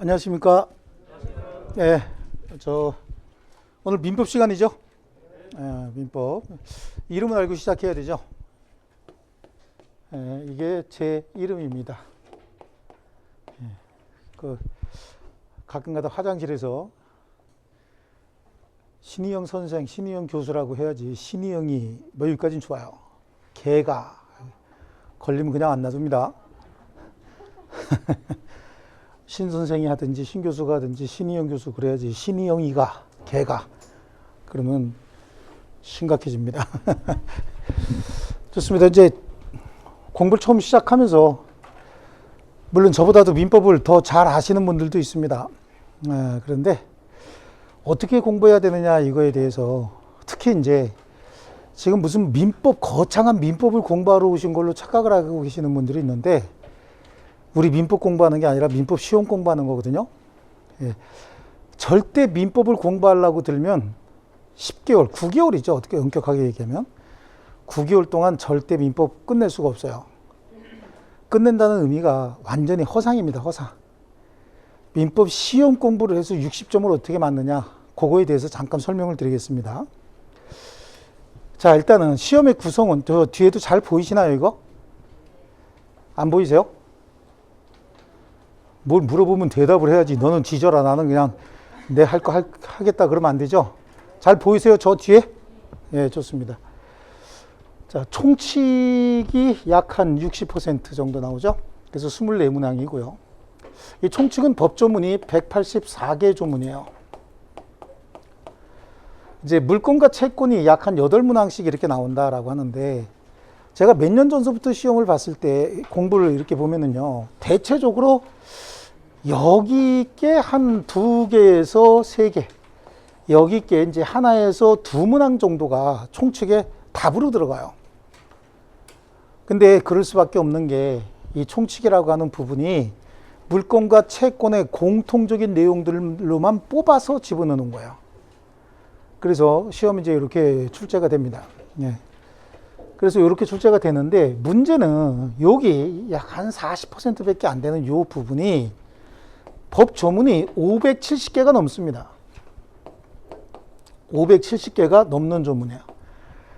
안녕하십니까. 예, 오늘 민법 시간이죠. 예, 민법. 이름을 알고 시작해야 되죠. 예, 이게 제 이름입니다. 예, 가끔가다 화장실에서 신희영 선생, 신희영 교수라고 해야지 신희영이 뭐 여기까지는 좋아요. 개가 걸리면 그냥 안 놔둡니다. 신 선생이 하든지 신 교수가 하든지 신희영 교수 그래야지 신희영이가 개가 그러면 심각해집니다. 좋습니다. 이제 공부를 처음 시작하면서 물론 저보다도 민법을 더 잘 아시는 분들도 있습니다. 그런데 어떻게 공부해야 되느냐 이거에 대해서 특히 이제 지금 무슨 민법 거창한 민법을 공부하러 오신 걸로 착각을 하고 계시는 분들이 있는데 우리 민법 공부하는 게 아니라 민법 시험 공부하는 거거든요. 예. 절대 민법을 공부하려고 들면 10개월, 9개월이죠. 어떻게 엄격하게 얘기하면 9개월 동안 절대 민법 끝낼 수가 없어요. 끝낸다는 의미가 완전히 허상입니다. 허상. 민법 시험 공부를 해서 60점을 어떻게 맞느냐 그거에 대해서 잠깐 설명을 드리겠습니다. 자, 일단은 시험의 구성은 저 뒤에도 잘 보이시나요 이거? 안 보이세요? 뭘 물어보면 대답을 해야지. 너는 지져라. 나는 그냥 내 할 거 하겠다 그러면 안 되죠. 잘 보이세요? 저 뒤에? 예, 좋습니다. 자, 총칙이 약 한 60% 정도 나오죠. 그래서 24문항이고요. 이 총칙은 법조문이 184개 조문이에요. 이제 물권과 채권이 약 한 8문항씩 이렇게 나온다라고 하는데 제가 몇 년 전서부터 시험을 봤을 때 공부를 이렇게 보면은요. 대체적으로 여기 게 한 2개에서 3개, 여기 게 이제 하나에서 2문항 정도가 총칙에 답으로 들어가요. 근데 그럴 수밖에 없는 게 이 총칙이라고 하는 부분이 물권과 채권의 공통적인 내용들로만 뽑아서 집어넣는 거예요. 그래서 시험이 이제 이렇게 출제가 됩니다. 예. 그래서 이렇게 출제가 되는데 문제는 여기 약 한 40%밖에 안 되는 이 부분이 법 조문이 570개가 넘습니다. 570개가 넘는 조문이에요.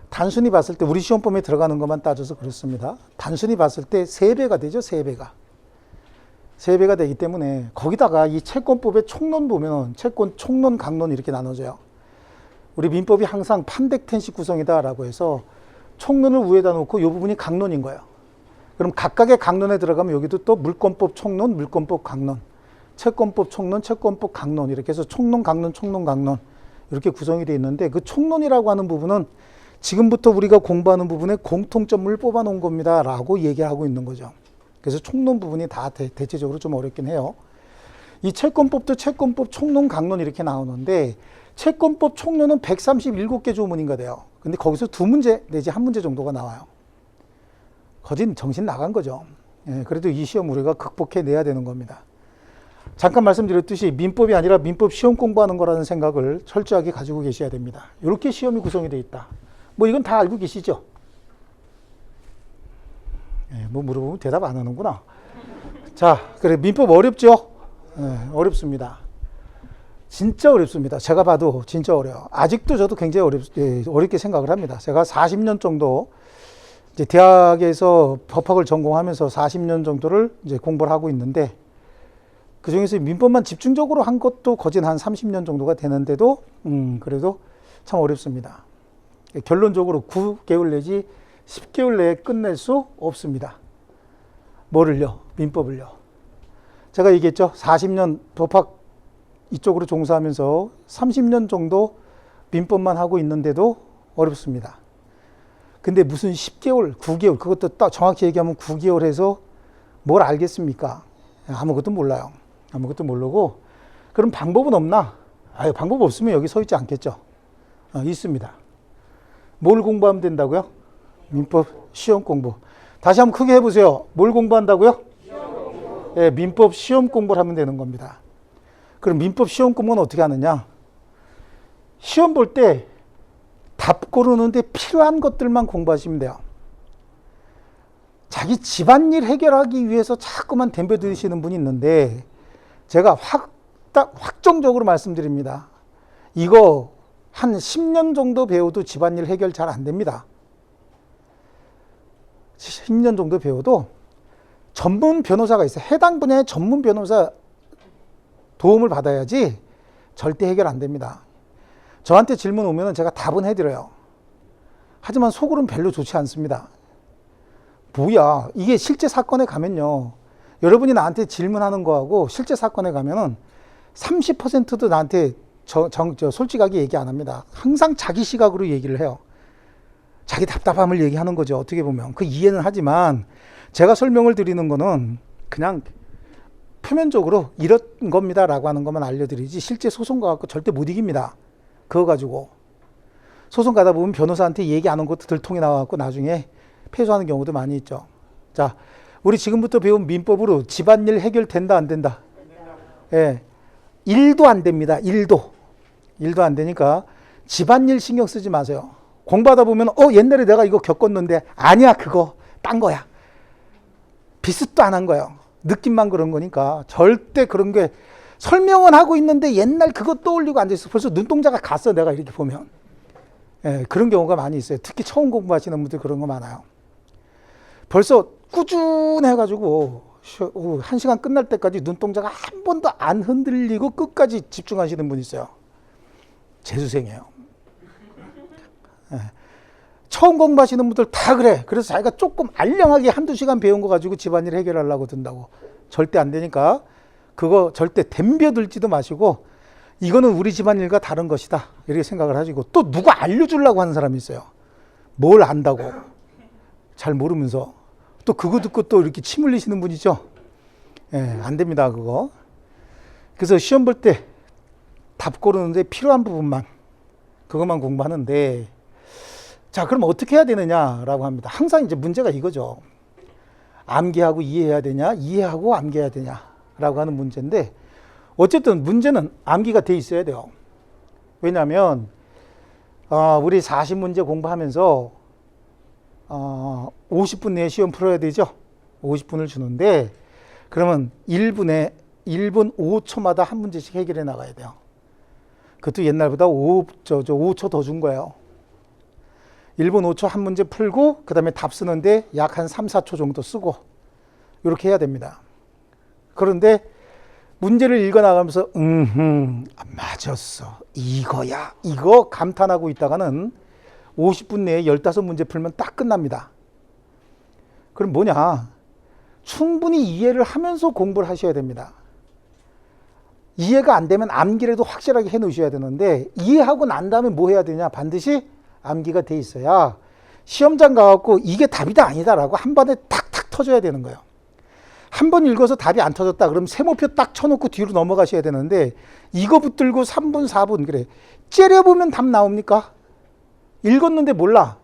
단순히 봤을 때 우리 시험범위에 들어가는 것만 따져서 그렇습니다. 단순히 봤을 때 3배가 되죠. 3배가. 3배가 되기 때문에 거기다가 이 채권법의 총론 보면 채권 총론, 강론 이렇게 나눠져요. 우리 민법이 항상 판택텐식 구성이다라고 해서 총론을 위에다 놓고 이 부분이 강론인 거예요. 그럼 각각의 강론에 들어가면 여기도 또 물권법 총론, 물권법 강론, 채권법 총론, 채권법 강론 이렇게 해서 총론, 강론, 총론, 강론 이렇게 구성이 되어 있는데 그 총론이라고 하는 부분은 지금부터 우리가 공부하는 부분에 공통점을 뽑아 놓은 겁니다 라고 얘기하고 있는 거죠. 그래서 총론 부분이 다 대체적으로 좀 어렵긴 해요. 이 채권법도 채권법 총론, 강론 이렇게 나오는데 채권법 총론은 137개 조문인가 돼요. 근데 거기서 2문제 내지 1문제 정도가 나와요. 거진 정신 나간 거죠. 예, 그래도 이 시험 우리가 극복해내야 되는 겁니다. 잠깐 말씀드렸듯이 민법이 아니라 민법 시험 공부하는 거라는 생각을 철저하게 가지고 계셔야 됩니다. 이렇게 시험이 구성이 되어 있다. 뭐 이건 다 알고 계시죠? 예, 뭐 물어보면 대답 안 하는구나. 자, 그래 민법 어렵죠? 예, 어렵습니다. 진짜 어렵습니다. 제가 봐도 진짜 어려워요. 아직도 저도 굉장히 어렵게 생각을 합니다. 제가 40년 정도 이제 대학에서 법학을 전공하면서 40년 정도를 이제 공부를 하고 있는데 그 중에서 민법만 집중적으로 한 것도 거진 한 30년 정도가 되는데도 그래도 참 어렵습니다. 결론적으로 9개월 내지 10개월 내에 끝낼 수 없습니다. 뭐를요? 민법을요. 제가 얘기했죠. 40년 법학 이쪽으로 종사하면서 30년 정도 민법만 하고 있는데도 어렵습니다. 근데 무슨 10개월, 9개월, 그것도 딱 정확히 얘기하면 9개월 해서 뭘 알겠습니까? 아무것도 몰라요. 아무것도 모르고 그럼 방법은 없나? 아유, 방법 없으면 여기 서 있지 않겠죠. 있습니다. 뭘 공부하면 된다고요? 민법 시험 공부. 다시 한번 크게 해보세요. 뭘 공부한다고요? 시험 공부. 예, 민법 시험 공부를 하면 되는 겁니다. 그럼 민법 시험 공부는 어떻게 하느냐? 시험 볼 때 답 고르는데 필요한 것들만 공부하시면 돼요. 자기 집안일 해결하기 위해서 자꾸만 덤벼드시는 분이 있는데 제가 확정적으로 말씀드립니다. 이거 한 10년 정도 배워도 집안일 해결 잘 안 됩니다. 10년 정도 배워도 전문 변호사가 있어요. 해당 분야의 전문 변호사 도움을 받아야지 절대 해결 안 됩니다. 저한테 질문 오면 제가 답은 해드려요. 하지만 속으로는 별로 좋지 않습니다. 뭐야, 이게 실제 사건에 가면요, 여러분이 나한테 질문하는 거하고 실제 사건에 가면은 30%도 나한테 솔직하게 얘기 안 합니다. 항상 자기 시각으로 얘기를 해요. 자기 답답함을 얘기하는 거죠. 어떻게 보면 그 이해는 하지만 제가 설명을 드리는 거는 그냥 표면적으로 이런 겁니다 라고 하는 것만 알려드리지 실제 소송 가갖고 절대 못 이깁니다. 그거 가지고 소송 가다 보면 변호사한테 얘기하는 것도 들통이 나와갖고 나중에 패소하는 경우도 많이 있죠. 자, 우리 지금부터 배운 민법으로 집안일 해결된다 안 된다? 예, 1도 안 됩니다. 1도 안 되니까 집안일 신경 쓰지 마세요. 공부하다 보면 옛날에 내가 이거 겪었는데 아니야, 그거 딴 거야. 비슷도 안 한 거예요. 느낌만 그런 거니까 절대 그런 게 설명은 하고 있는데 옛날 그거 떠올리고 앉아있어. 벌써 눈동자가 갔어, 내가 이렇게 보면. 예, 그런 경우가 많이 있어요. 특히 처음 공부하시는 분들 그런 거 많아요. 벌써 꾸준해가지고 1시간 끝날 때까지 눈동자가 한 번도 안 흔들리고 끝까지 집중하시는 분이 있어요. 재수생이에요. 예. 처음 공부하시는 분들 다 그래. 그래서 자기가 조금 알량하게 한두 시간 배운 거 가지고 집안일 해결하려고 든다고. 절대 안 되니까 그거 절대 덤벼들지도 마시고 이거는 우리 집안일과 다른 것이다 이렇게 생각을 하시고, 또 누가 알려주려고 하는 사람이 있어요. 뭘 안다고 잘 모르면서 또 그거 듣고 또 이렇게 침 흘리시는 분이죠. 예, 안 됩니다 그거. 그래서 시험 볼 때 답 고르는데 필요한 부분만, 그것만 공부하는데, 자, 그럼 어떻게 해야 되느냐라고 합니다. 항상 이제 문제가 이거죠. 암기하고 이해해야 되냐, 이해하고 암기해야 되냐라고 하는 문제인데, 어쨌든 문제는 암기가 돼 있어야 돼요. 왜냐하면 우리 40문제 공부하면서 50분 내에 시험 풀어야 되죠. 50분을 주는데 그러면 1분 5초마다 한 문제씩 해결해 나가야 돼요. 그것도 옛날보다 5초 더 준 거예요. 1분 5초 한 문제 풀고 그 다음에 답 쓰는데 약 한 3, 4초 정도 쓰고 이렇게 해야 됩니다. 그런데 문제를 읽어나가면서 맞았어, 이거야, 이거 감탄하고 있다가는 50분 내에 15문제 풀면 딱 끝납니다. 그럼 뭐냐, 충분히 이해를 하면서 공부를 하셔야 됩니다. 이해가 안 되면 암기라도 확실하게 해 놓으셔야 되는데, 이해하고 난 다음에 뭐 해야 되냐, 반드시 암기가 돼 있어야 시험장 가갖고 이게 답이다 아니다 라고 한 번에 탁탁 터져야 되는 거예요. 한 번 읽어서 답이 안 터졌다 그럼 세모표 딱 쳐놓고 뒤로 넘어가셔야 되는데, 이거 붙들고 3분 4분 그래 째려보면 답 나옵니까? 읽었는데 몰라.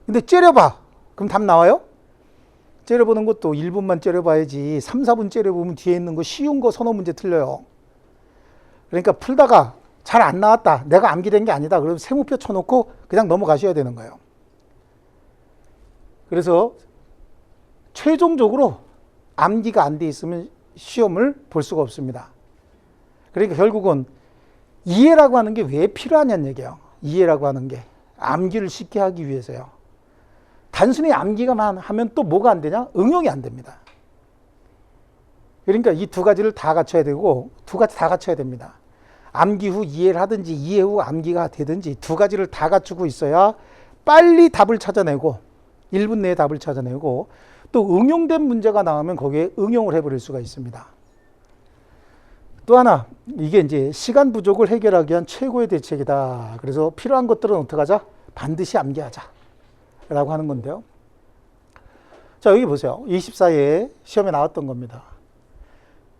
근데 째려봐. 그럼 답 나와요? 째려보는 것도 1분만 째려봐야지 3, 4분 째려보면 뒤에 있는 거 쉬운 거 서너 문제 틀려요. 그러니까 풀다가 잘 안 나왔다, 내가 암기된 게 아니다, 그럼 세모표 쳐놓고 그냥 넘어가셔야 되는 거예요. 그래서 최종적으로 암기가 안 돼 있으면 시험을 볼 수가 없습니다. 그러니까 결국은 이해라고 하는 게 왜 필요하냐는 얘기예요. 이해라고 하는 게 암기를 쉽게 하기 위해서요. 단순히 암기가만 하면 또 뭐가 안 되냐? 응용이 안 됩니다. 그러니까 이 두 가지를 다 갖춰야 되고, 두 가지 다 갖춰야 됩니다. 암기 후 이해를 하든지 이해 후 암기가 되든지 두 가지를 다 갖추고 있어야 빨리 답을 찾아내고 1분 내에 답을 찾아내고, 또 응용된 문제가 나오면 거기에 응용을 해버릴 수가 있습니다. 또 하나, 이게 이제 시간 부족을 해결하기 위한 최고의 대책이다. 그래서 필요한 것들은 어떻게 하자? 반드시 암기하자 라고 하는 건데요. 자, 여기 보세요. 24에 시험에 나왔던 겁니다.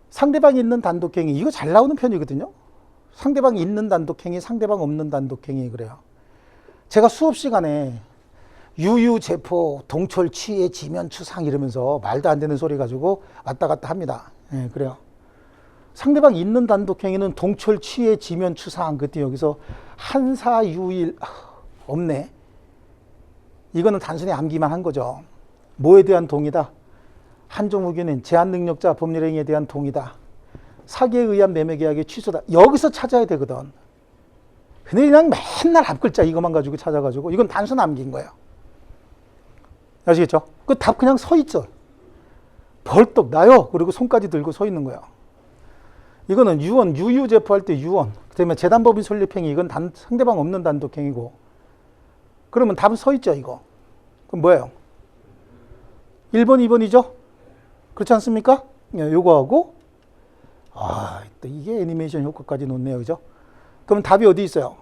상대방이 있는 단독행위, 이거 잘 나오는 편이거든요. 상대방이 있는 단독행위, 상대방 없는 단독행위, 그래요. 제가 수업 시간에 유유제포, 동철, 취해, 지면, 추상 이러면서 말도 안 되는 소리 가지고 왔다 갔다 합니다. 예, 그래요. 상대방 있는 단독행위는 동철, 취해, 지면, 추상, 그때 여기서 한사, 유일, 없네. 이거는 단순히 암기만 한 거죠. 뭐에 대한 동의다? 한정우기는 제한능력자 법률행위에 대한 동의다. 사기에 의한 매매 계약의 취소다. 여기서 찾아야 되거든. 근데 그냥 맨날 앞글자 이것만 가지고 찾아가지고 이건 단순 암기인 거예요. 아시겠죠? 그 답 그냥 서 있죠. 벌떡 나요. 그리고 손까지 들고 서 있는 거예요. 이거는 유언, 유유제포할 때 유언. 그다음에 재단법인 설립행위. 이건 상대방 없는 단독행위고. 그러면 답은 서 있죠, 이거. 그럼 뭐예요? 1번, 2번이죠? 그렇지 않습니까? 요거하고, 또 이게 애니메이션 효과까지 놓네요, 그죠? 그럼 답이 어디 있어요?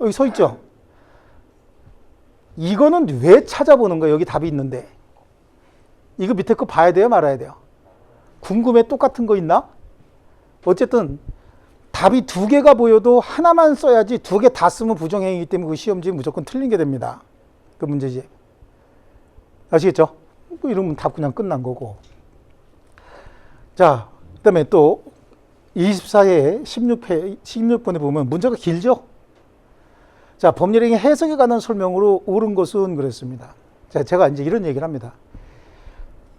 여기 서 있죠? 이거는 왜 찾아보는 거예요? 여기 답이 있는데. 이거 밑에 거 봐야 돼요, 말아야 돼요? 궁금해? 똑같은 거 있나? 어쨌든 답이 두 개가 보여도 하나만 써야지 두 개 다 쓰면 부정행위이기 때문에 그 시험지 무조건 틀린 게 됩니다. 그 문제지. 아시겠죠? 이러면 답 그냥 끝난 거고. 자, 그 다음에 또 24회 16번에 보면 문제가 길죠? 자, 법률행위 해석에 관한 설명으로 옳은 것은 그랬습니다. 자, 제가 이제 이런 얘기를 합니다.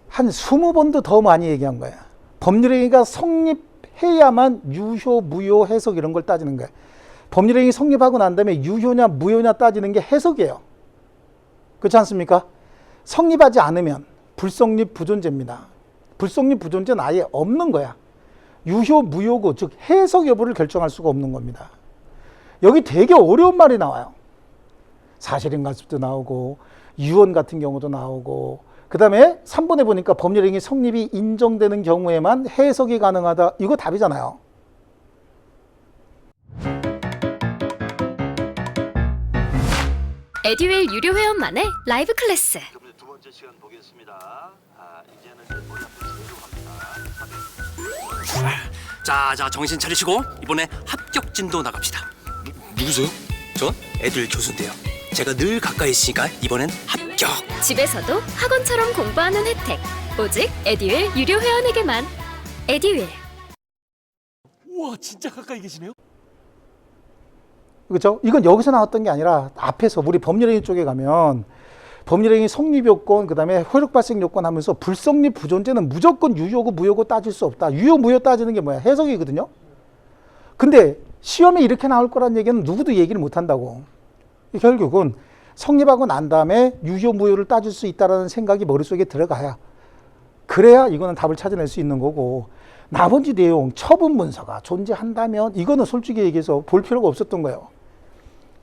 한 20번도 더 많이 얘기한 거예요. 법률행위가 성립해야만 유효, 무효, 해석 이런 걸 따지는 거예요. 법률행위 성립하고 난 다음에 유효냐, 무효냐 따지는 게 해석이에요. 그렇지 않습니까? 성립하지 않으면 불성립 부존재입니다. 불성립 부존재는 아예 없는 거야. 유효, 무효고, 즉 해석 여부를 결정할 수가 없는 겁니다. 여기 되게 어려운 말이 나와요. 사실인가습도 나오고 유언 같은 경우도 나오고 그 다음에 3번에 보니까 법률행위 성립이 인정되는 경우에만 해석이 가능하다. 이거 답이잖아요. 에듀윌 유료 회원만의 라이브 클래스. 두 번째 시간 보겠습니다. 이제는 머리 앞에 세로 갑니다. 자, 정신 차리시고 이번에 합격진도 나갑시다. 누구세요? 전 애들 교수인데요. 제가 늘 가까이 있으니까 이번엔 합격. 집에서도 학원처럼 공부하는 혜택. 오직 에듀윌 유료 회원에게만. 에듀윌. 우와, 진짜 가까이 계시네요? 그렇죠? 이건 여기서 나왔던 게 아니라 앞에서 우리 법률행위 쪽에 가면 법률행위 성립 요건, 그 다음에 효력 발생 요건 하면서 불성립 부존재는 무조건 유효고 무효고 따질 수 없다. 유효, 무효 따지는 게 뭐야? 해석이거든요. 근데 시험에 이렇게 나올 거란 얘기는 누구도 얘기를 못 한다고. 결국은 성립하고 난 다음에 유효, 무효를 따질 수 있다는 생각이 머릿속에 들어가야 그래야 이거는 답을 찾아낼 수 있는 거고 나머지 내용, 처분 문서가 존재한다면 이거는 솔직히 얘기해서 볼 필요가 없었던 거예요.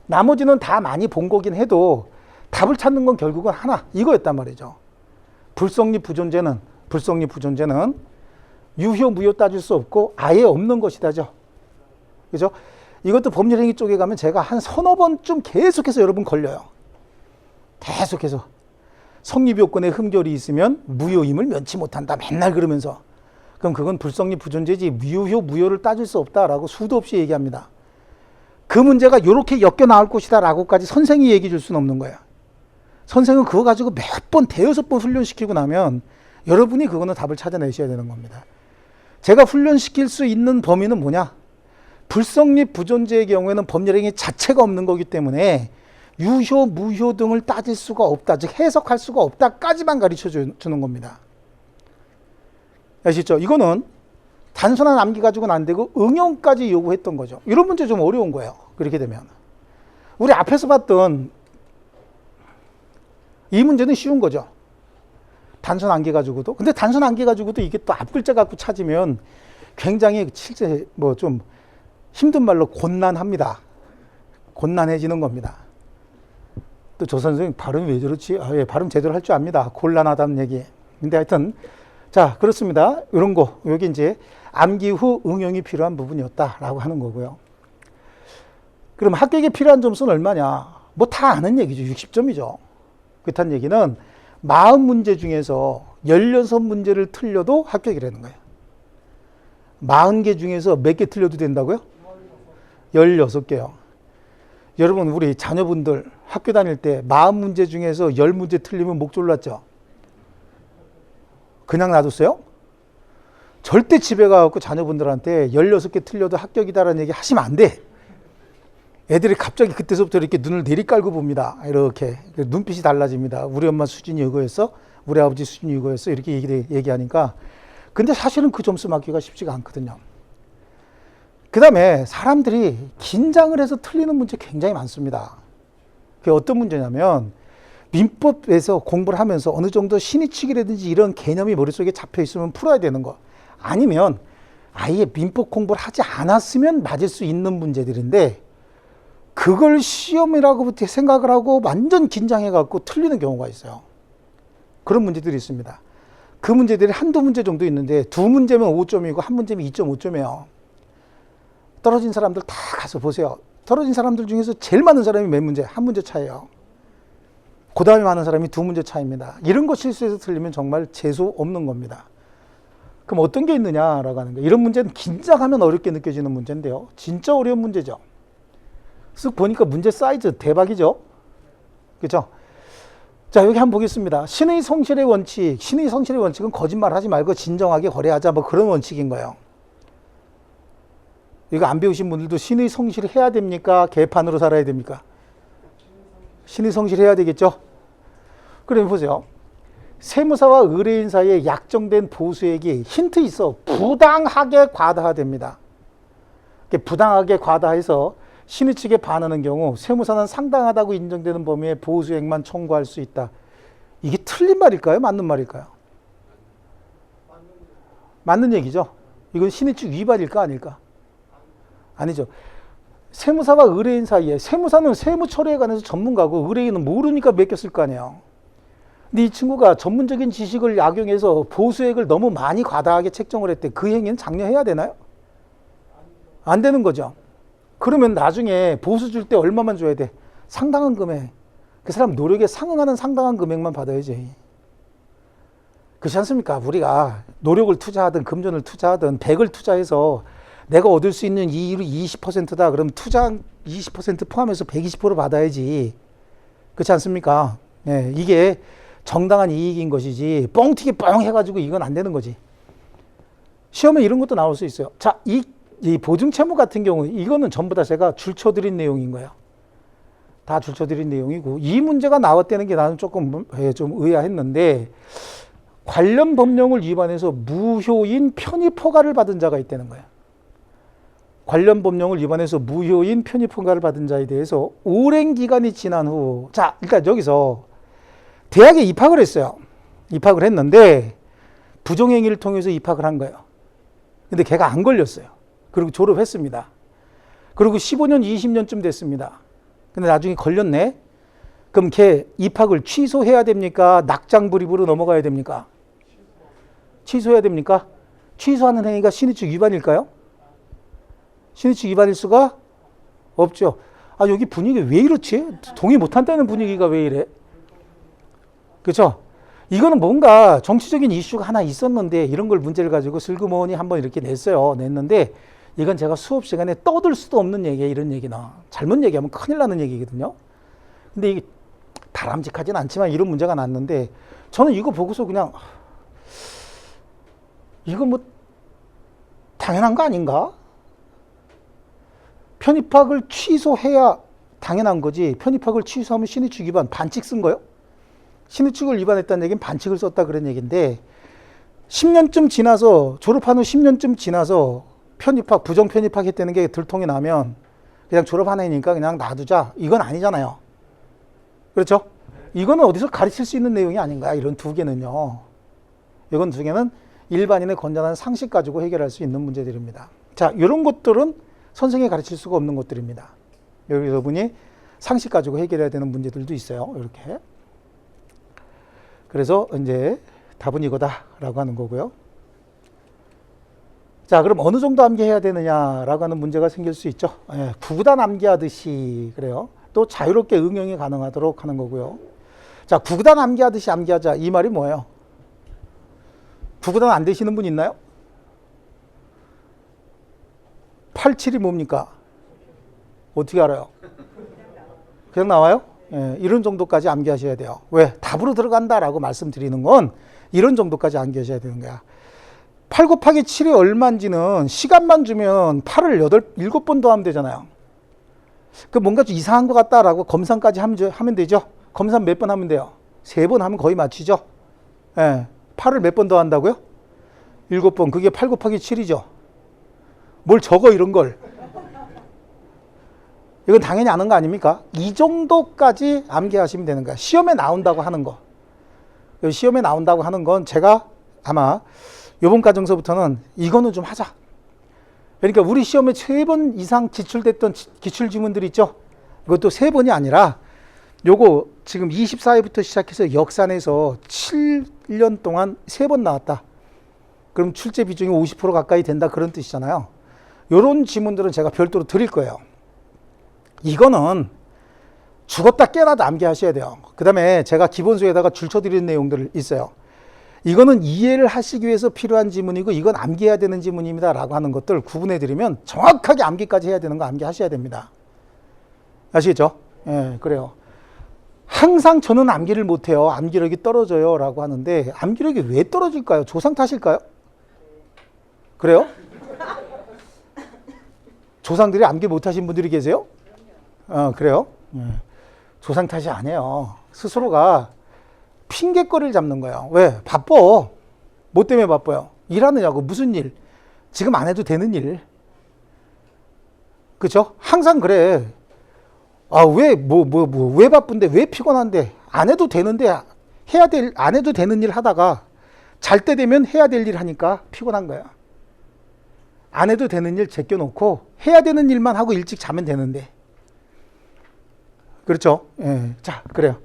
나머지는 다 많이 본 거긴 해도 답을 찾는 건 결국은 하나 이거였단 말이죠. 불성립 부존재는 유효, 무효 따질 수 없고 아예 없는 것이다죠. 그죠? 이것도 법률행위 쪽에 가면 제가 한 서너 번쯤 계속해서 여러분 걸려요. 계속해서. 성립요건에 흠결이 있으면 무효임을 면치 못한다. 맨날 그러면서. 그럼 그건 불성립 부존재지 유효, 무효를 따질 수 없다라고 수도 없이 얘기합니다. 그 문제가 이렇게 엮여 나올 것이다 라고까지 선생이 얘기해 줄 수는 없는 거예요. 선생은 그거 가지고 몇 번, 대여섯 번 훈련시키고 나면 여러분이 그거는 답을 찾아내셔야 되는 겁니다. 제가 훈련시킬 수 있는 범위는 뭐냐? 불성립 부존재의 경우에는 법률행위 자체가 없는 거기 때문에 유효, 무효 등을 따질 수가 없다. 즉 해석할 수가 없다까지만 가르쳐 주는 겁니다. 아시죠? 이거는 단순한 암기 가지고는 안 되고 응용까지 요구했던 거죠. 이런 문제 좀 어려운 거예요. 그렇게 되면. 우리 앞에서 봤던 이 문제는 쉬운 거죠. 단순 암기 가지고도. 근데 단순 암기 가지고도 이게 또 앞글자 갖고 찾으면 굉장히 실제 뭐 좀 힘든 말로 곤란합니다. 곤란해지는 겁니다. 또 조 선생님 발음이 왜 저렇지? 예, 발음 제대로 할 줄 압니다. 곤란하다는 얘기. 근데 하여튼 자, 그렇습니다. 이런 거, 여기 이제 암기 후 응용이 필요한 부분이었다라고 하는 거고요. 그럼 합격에 필요한 점수는 얼마냐? 뭐 다 아는 얘기죠. 60점이죠. 그렇다는 얘기는 40문제 중에서 16문제를 틀려도 합격이라는 거예요. 40개 중에서 몇 개 틀려도 된다고요? 16개요. 여러분, 우리 자녀분들 학교 다닐 때 40문제 중에서 10문제 틀리면 목 졸랐죠? 그냥 놔뒀어요? 절대 집에 가서 자녀분들한테 16개 틀려도 합격이다라는 얘기 하시면 안 돼. 애들이 갑자기 그때서부터 이렇게 눈을 내리깔고 봅니다. 이렇게. 눈빛이 달라집니다. 우리 엄마 수준이 이거였어? 우리 아버지 수준이 이거였어? 이렇게 얘기하니까. 근데 사실은 그 점수 맞기가 쉽지가 않거든요. 그 다음에 사람들이 긴장을 해서 틀리는 문제 굉장히 많습니다. 그게 어떤 문제냐면 민법에서 공부를 하면서 어느 정도 신의칙이라든지 이런 개념이 머릿속에 잡혀 있으면 풀어야 되는 거, 아니면 아예 민법 공부를 하지 않았으면 맞을 수 있는 문제들인데 그걸 시험이라고 생각을 하고 완전 긴장해 갖고 틀리는 경우가 있어요. 그런 문제들이 있습니다. 그 문제들이 한두 문제 정도 있는데 두 문제면 5점이고 한 문제면 2.5점이에요. 떨어진 사람들 다 가서 보세요. 떨어진 사람들 중에서 제일 많은 사람이 몇 문제? 한 문제 차이에요. 그 다음에 많은 사람이 두 문제 차이입니다. 이런 거 실수해서 틀리면 정말 재수 없는 겁니다. 그럼 어떤 게 있느냐라고 하는 거예요. 이런 문제는 긴장하면 어렵게 느껴지는 문제인데요. 진짜 어려운 문제죠. 쓱 보니까 문제 사이즈 대박이죠. 그렇죠? 자, 여기 한번 보겠습니다. 신의 성실의 원칙. 신의 성실의 원칙은 거짓말하지 말고 진정하게 거래하자, 뭐 그런 원칙인 거예요. 이거 안 배우신 분들도 신의 성실을 해야 됩니까? 개판으로 살아야 됩니까? 신의 성실을 해야 되겠죠? 그러면 보세요. 세무사와 의뢰인 사이에 약정된 보수액이 힌트 있어. 부당하게 과다화됩니다. 부당하게 과다해서 신의 측에 반하는 경우 세무사는 상당하다고 인정되는 범위의 보수액만 청구할 수 있다. 이게 틀린 말일까요? 맞는 말일까요? 맞는 얘기죠. 이건 신의 측 위반일까 아닐까? 아니죠. 세무사와 의뢰인 사이에, 세무사는 세무 처리에 관해서 전문가고 의뢰인은 모르니까 맡겼을 거 아니에요. 근데 이 친구가 전문적인 지식을 약용해서 보수액을 너무 많이 과다하게 책정을 했대. 그 행위는 장려해야 되나요? 안 되는 거죠. 그러면 나중에 보수 줄 때 얼마만 줘야 돼? 상당한 금액. 그 사람 노력에 상응하는 상당한 금액만 받아야지. 그렇지 않습니까? 우리가 노력을 투자하든 금전을 투자하든 100을 투자해서 내가 얻을 수 있는 이익이 20%다. 그럼 투자 20% 포함해서 120% 받아야지. 그렇지 않습니까? 예, 이게 정당한 이익인 것이지 뻥튀기 뻥 해가지고 이건 안 되는 거지. 시험에 이런 것도 나올 수 있어요. 자, 이 보증채무 같은 경우 이거는 전부 다 제가 줄쳐드린 내용인 거예요. 다 줄쳐드린 내용이고 이 문제가 나왔다는 게 나는 조금 좀 의아했는데 관련 법령을 위반해서 무효인 편입 허가를 받은 자가 있다는 거예요. 관련 법령을 위반해서 무효인 편입 허가를 받은 자에 대해서 오랜 기간이 지난 후, 자, 그러니까 여기서 대학에 입학을 했어요. 입학을 했는데 부정행위를 통해서 입학을 한 거예요. 근데 걔가 안 걸렸어요. 그리고 졸업했습니다. 그리고 15년, 20년쯤 됐습니다. 근데 나중에 걸렸네? 그럼 걔 입학을 취소해야 됩니까? 낙장불입으로 넘어가야 됩니까? 취소해야 됩니까? 취소하는 행위가 신의칙 위반일까요? 신의칙 위반일 수가 없죠. 아, 여기 분위기 왜 이렇지? 동의 못한다는 분위기가 왜 이래? 그렇죠? 이거는 뭔가 정치적인 이슈가 하나 있었는데 이런 걸 문제를 가지고 슬그머니 한번 이렇게 냈는데 이건 제가 수업 시간에 떠들 수도 없는 얘기예요. 이런 얘기는 잘못 얘기하면 큰일 나는 얘기거든요. 근데 이게 바람직하진 않지만 이런 문제가 났는데 저는 이거 보고서 그냥 이거 뭐 당연한 거 아닌가? 편입학을 취소해야 당연한 거지. 편입학을 취소하면 신의칙 위반, 반칙 쓴 거요? 신의칙을 위반했다는 얘기는 반칙을 썼다 그런 얘기인데 10년쯤 지나서 졸업한 후 10년쯤 지나서 편입학, 부정 편입학 했다는 게 들통이 나면 그냥 졸업한 애니까 그냥 놔두자. 이건 아니잖아요. 그렇죠? 이거는 어디서 가르칠 수 있는 내용이 아닌가. 이런 두 개는요. 이건 두 개는 일반인의 건전한 상식 가지고 해결할 수 있는 문제들입니다. 자, 이런 것들은 선생이 가르칠 수가 없는 것들입니다. 여러분이 상식 가지고 해결해야 되는 문제들도 있어요. 이렇게. 그래서 이제 답은 이거다라고 하는 거고요. 자, 그럼 어느 정도 암기해야 되느냐라고 하는 문제가 생길 수 있죠. 예, 구구단 암기하듯이 그래요. 또 자유롭게 응용이 가능하도록 하는 거고요. 자, 구구단 암기하듯이 암기하자. 이 말이 뭐예요? 구구단 안 되시는 분 있나요? 87이 뭡니까? 어떻게 알아요? 그냥 나와요? 예, 이런 정도까지 암기하셔야 돼요. 왜? 답으로 들어간다라고 말씀드리는 건 이런 정도까지 암기하셔야 되는 거야. 8 곱하기 7이 얼마인지는 시간만 주면 8을 7번 더하면 되잖아요. 그 뭔가 좀 이상한 것 같다라고 검산까지 하면 되죠. 검산 몇 번 하면 돼요? 3번 하면 거의 맞추죠. 예, 8을 몇 번 더한다고요? 7번. 그게 8 곱하기 7이죠. 뭘 적어 이런 걸. 이건 당연히 아는 거 아닙니까? 이 정도까지 암기하시면 되는 거야. 시험에 나온다고 하는 거. 시험에 나온다고 하는 건 제가 아마 이번 과정서부터는 이거는 좀 하자. 그러니까 우리 시험에 3번 이상 기출됐던 기출지문들 있죠? 이것도 3번이 아니라 요거 지금 24회부터 시작해서 역산해서 7년 동안 3번 나왔다. 그럼 출제 비중이 50% 가까이 된다 그런 뜻이잖아요. 요런 지문들은 제가 별도로 드릴 거예요. 이거는 죽었다 깨어나도 암기하셔야 돼요. 그 다음에 제가 기본서에다가 줄쳐드리는 내용들 있어요. 이거는 이해를 하시기 위해서 필요한 지문이고 이건 암기해야 되는 지문입니다 라고 하는 것들 구분해드리면 정확하게 암기까지 해야 되는 거 암기하셔야 됩니다. 아시겠죠? 예, 그래요. 항상 저는 암기를 못해요. 암기력이 떨어져요 라고 하는데 암기력이 왜 떨어질까요? 조상 탓일까요? 그래요? 조상들이 암기 못하신 분들이 계세요? 그래요? 조상 탓이 아니에요. 스스로가 핑계거리를 잡는 거예요. 왜? 바빠. 뭐 때문에 바빠요? 일하느냐고. 무슨 일? 지금 안 해도 되는 일. 그쵸? 항상 그래. 왜 바쁜데? 왜 피곤한데? 안 해도 되는데, 안 해도 되는 일 하다가 잘 때 되면 해야 될 일 하니까 피곤한 거야. 안 해도 되는 일 제껴놓고 해야 되는 일만 하고 일찍 자면 되는데. 그렇죠? 예. 자, 그래요.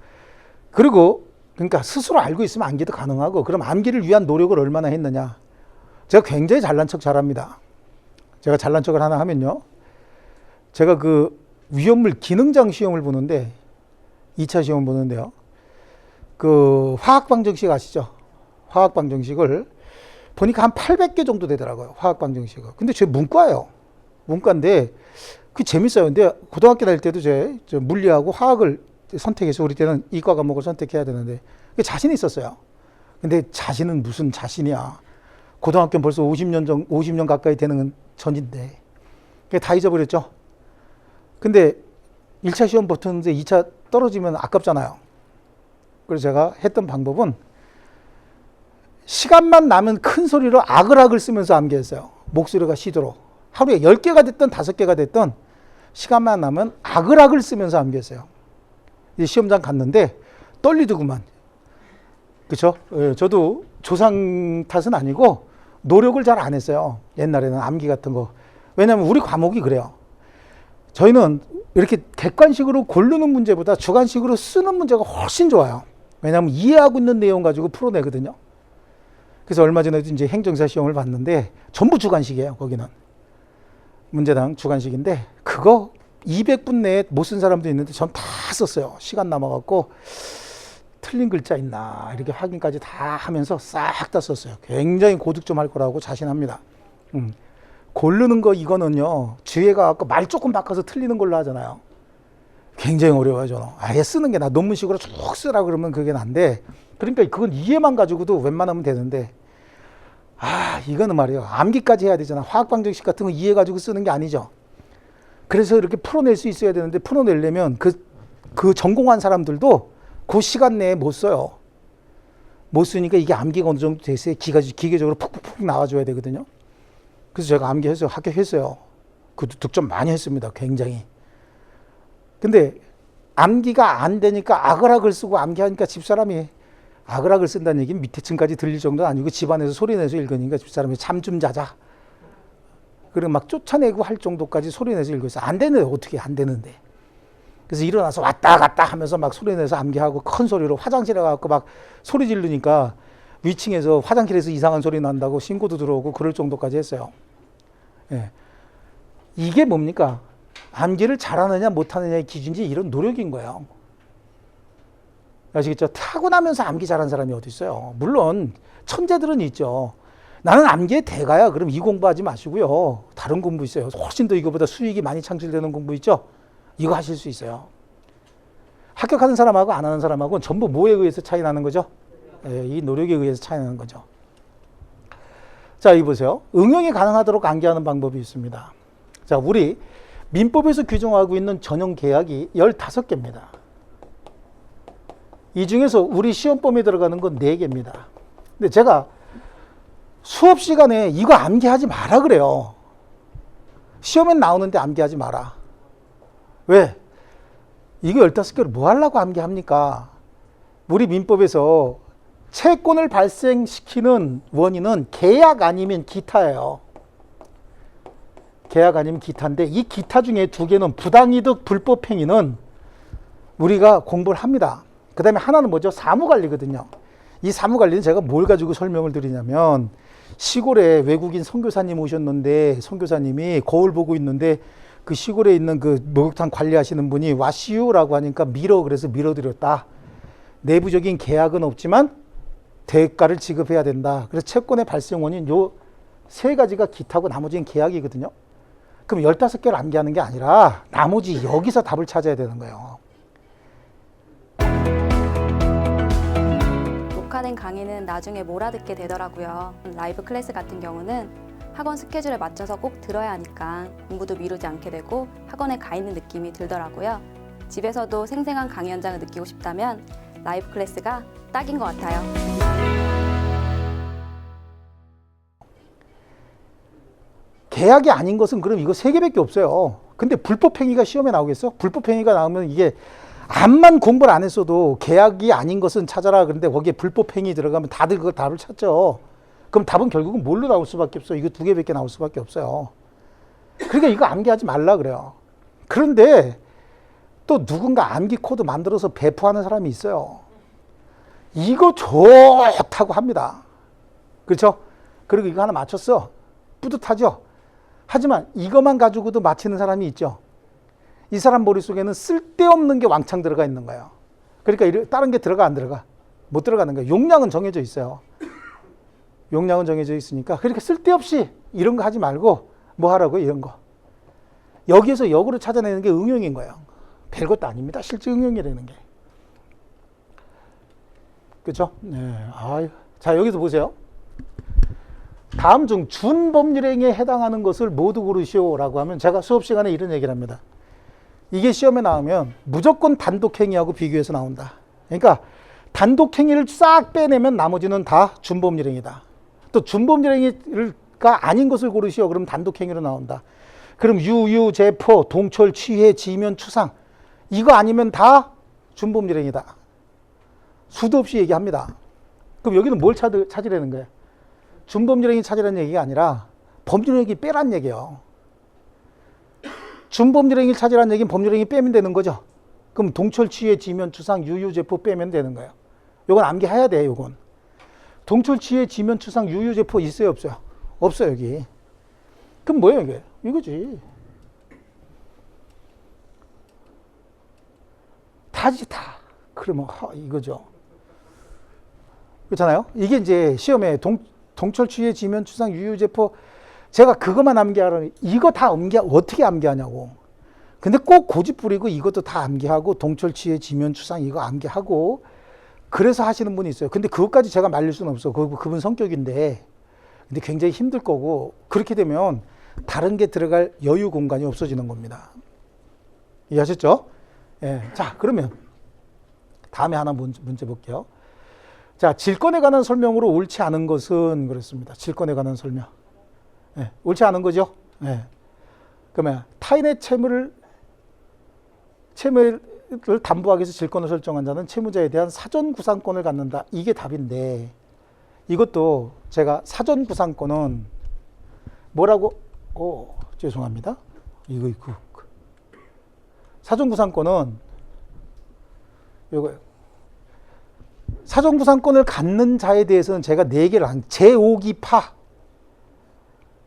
그리고, 그러니까 스스로 알고 있으면 암기도 가능하고, 그럼 암기를 위한 노력을 얼마나 했느냐. 제가 굉장히 잘난 척 잘합니다. 제가 잘난 척을 하나 하면요. 제가 그 위험물 기능장 시험을 보는데, 2차 시험 보는데요. 그 화학방정식 아시죠? 화학방정식을 보니까 한 800개 정도 되더라고요. 화학방정식을. 근데 제 문과예요. 문과인데, 그 재밌어요. 근데 고등학교 다닐 때도 제 물리하고 화학을 선택해서 우리 때는 이과 과목을 선택해야 되는데 자신이 있었어요. 근데 자신은 무슨 자신이야. 고등학교는 벌써 50년 가까이 되는 전인데 다 잊어버렸죠. 근데 1차 시험 붙었는데 2차 떨어지면 아깝잖아요. 그래서 제가 했던 방법은 시간만 나면 큰 소리로 아글아글 쓰면서 암기했어요. 목소리가 쉬도록. 하루에 10개가 됐든 5개가 됐든 시간만 나면 아글아글 쓰면서 암기했어요. 이제 시험장 갔는데 떨리더구만. 그렇죠? 예, 저도 조상 탓은 아니고 노력을 잘 안 했어요. 옛날에는 암기 같은 거. 왜냐하면 우리 과목이 그래요. 저희는 이렇게 객관식으로 고르는 문제보다 주관식으로 쓰는 문제가 훨씬 좋아요. 왜냐하면 이해하고 있는 내용 가지고 풀어내거든요. 그래서 얼마 전에도 이제 행정사 시험을 봤는데 전부 주관식이에요. 거기는. 문제당 주관식인데 그거 200분 내에 못 쓴 사람도 있는데 전 다 썼어요. 시간 남아갖고 틀린 글자 있나 이렇게 확인까지 다 하면서 싹 다 썼어요. 굉장히 고득점 할 거라고 자신합니다. 고르는 거 이거는요. 주위에 가갖고 말 조금 바꿔서 틀리는 걸로 하잖아요. 굉장히 어려워요. 저는. 아예 쓰는 게 나 논문식으로 쭉 쓰라 그러면 그게 난데 그러니까 그건 이해만 가지고도 웬만하면 되는데 이거는 말이에요. 암기까지 해야 되잖아. 화학방정식 같은 거 이해 가지고 쓰는 게 아니죠. 그래서 이렇게 풀어낼 수 있어야 되는데 풀어내려면 그 전공한 사람들도 그 시간 내에 못 써요. 못 쓰니까 이게 암기가 어느 정도 됐어야 기계적으로 푹푹푹 나와줘야 되거든요. 그래서 제가 암기해서 합격했어요. 그 득점 많이 했습니다. 굉장히. 근데 암기가 안 되니까 아글아글 쓰고 암기하니까 집사람이 아글아글 쓴다는 얘기는 밑에 층까지 들릴 정도는 아니고 집안에서 소리내서 읽으니까 집사람이 잠 좀 자자. 그리고 막 쫓아내고 할 정도까지 소리내서 읽었어요. 안 되는데 어떻게 안 되는데. 그래서 일어나서 왔다 갔다 하면서 막 소리내서 암기하고 큰 소리로 화장실에 가서 막 소리 지르니까 위층에서 화장실에서 이상한 소리 난다고 신고도 들어오고 그럴 정도까지 했어요. 예. 이게 뭡니까? 암기를 잘하느냐 못하느냐의 기준이 이런 노력인 거예요. 아시겠죠? 타고나면서 암기 잘하는 사람이 어디 있어요? 물론 천재들은 있죠. 나는 암기의 대가야. 그럼 이 공부하지 마시고요. 다른 공부 있어요. 훨씬 더 이거보다 수익이 많이 창출되는 공부 있죠? 이거 하실 수 있어요. 합격하는 사람하고 안 하는 사람하고는 전부 뭐에 의해서 차이 나는 거죠? 예, 이 노력에 의해서 차이 나는 거죠. 자, 이 보세요. 응용이 가능하도록 암기하는 방법이 있습니다. 자, 우리 민법에서 규정하고 있는 전형 계약이 15개입니다. 이 중에서 우리 시험범위에 들어가는 건 4개입니다. 근데 제가 수업 시간에 이거 암기하지 마라 그래요. 시험엔 나오는데 암기하지 마라. 왜? 이거 15개를 뭐 하려고 암기합니까? 우리 민법에서 채권을 발생시키는 원인은 계약 아니면 기타예요. 계약 아니면 기타인데 이 기타 중에 2개는 부당이득, 불법행위는 우리가 공부를 합니다. 그 다음에 하나는 뭐죠? 사무관리거든요. 이 사무관리는 제가 뭘 가지고 설명을 드리냐면 시골에 외국인 선교사님 오셨는데 선교사님이 거울 보고 있는데 그 시골에 있는 그 목욕탕 관리하시는 분이 와시우라고 하니까 그래서 밀어드렸다. 내부적인 계약은 없지만 대가를 지급해야 된다. 그래서 채권의 발생 원인 요 3가지가 기타고 나머지는 계약이거든요. 그럼 15개를 암기하는 게 아니라 나머지 여기서 답을 찾아야 되는 거예요. 녹화된 강의는 나중에 몰아듣게 되더라고요. 라이브 클래스 같은 경우는 학원 스케줄에 맞춰서 꼭 들어야 하니까 공부도 미루지 않게 되고 학원에 가 있는 느낌이 들더라고요. 집에서도 생생한 강의 현장을 느끼고 싶다면 라이브 클래스가 딱인 것 같아요. 계약이 아닌 것은 그럼 이거 3개밖에 없어요. 근데 불법행위가 시험에 나오겠어? 불법행위가 나오면 이게 암만 공부를 안 했어도 계약이 아닌 것은 찾아라. 그런데 거기에 불법행위 들어가면 다들 그 답을 찾죠. 그럼 답은 결국은 뭘로 나올 수밖에 없어? 이거 2개밖에 나올 수밖에 없어요. 그러니까 이거 암기하지 말라 그래요. 그런데 또 누군가 암기 코드 만들어서 배포하는 사람이 있어요. 이거 좋다고 합니다. 그렇죠? 그리고 이거 하나 맞췄어. 뿌듯하죠? 하지만 이것만 가지고도 맞히는 사람이 있죠. 이 사람 머릿속에는 쓸데없는 게 왕창 들어가 있는 거예요. 그러니까 다른 게 들어가 안 들어가? 못 들어가는 거예요. 용량은 정해져 있어요. 용량은 정해져 있으니까 그렇게 쓸데없이 이런 거 하지 말고 뭐 하라고요? 이런 거. 여기에서 역으로 찾아내는 게 응용인 거예요. 별것도 아닙니다. 실제 응용이라는 게. 그렇죠? 네. 아유. 자, 여기서 보세요. 다음 중 준법률행위에 해당하는 것을 모두 고르시오라고 하면 제가 수업 시간에 이런 얘기를 합니다. 이게 시험에 나오면 무조건 단독행위하고 비교해서 나온다. 그러니까 단독행위를 싹 빼내면 나머지는 다 준법률행위다. 또 준법률행위가 아닌 것을 고르시오. 그럼 단독행위로 나온다. 그럼 유유, 제포, 동철, 취해, 지면, 추상 이거 아니면 다 준법률행위다. 수도 없이 얘기합니다. 그럼 여기는 뭘 찾으라는 거예요? 준법률행위 찾으라는 얘기가 아니라 법률행위 빼라는 얘기예요. 준법률행위 찾으라는 얘기는 법률행위 빼면 되는 거죠. 그럼 동철, 취해, 지면, 추상, 유유, 제포 빼면 되는 거예요. 요건 암기해야 돼. 요건 동철, 취해, 지면, 추상, 유유, 제포 있어요? 없어요? 없어요. 여기. 그럼 뭐예요 이게? 이거지. 다지 다. 그러면 이거죠. 그렇잖아요. 이게 이제 시험에 동철, 취해, 지면, 추상, 유유, 제포 제가 그것만 암기하라니 이거 다 어떻게 암기하냐고. 근데 꼭 고집 부리고 이것도 다 암기하고 동철, 취해, 지면, 추상 이거 암기하고 그래서 하시는 분이 있어요. 근데 그것까지 제가 말릴 수는 없어. 그분 성격인데. 근데 굉장히 힘들 거고 그렇게 되면 다른 게 들어갈 여유 공간이 없어지는 겁니다. 이해하셨죠? 예. 자, 그러면 다음에 하나 문제 볼게요. 자, 질권에 관한 설명으로 옳지 않은 것은 그렇습니다. 질권에 관한 설명. 예, 옳지 않은 거죠? 예. 그러면 타인의 채무를 담보하기 위해서 질권을 설정한 자는 채무자에 대한 사전 구상권을 갖는다. 이게 답인데 이것도 제가 사전 구상권은 뭐라고? 죄송합니다. 이거 사전 구상권은 이거예요. 사전 구상권을 갖는 자에 대해서는 제가 4개를 제5기파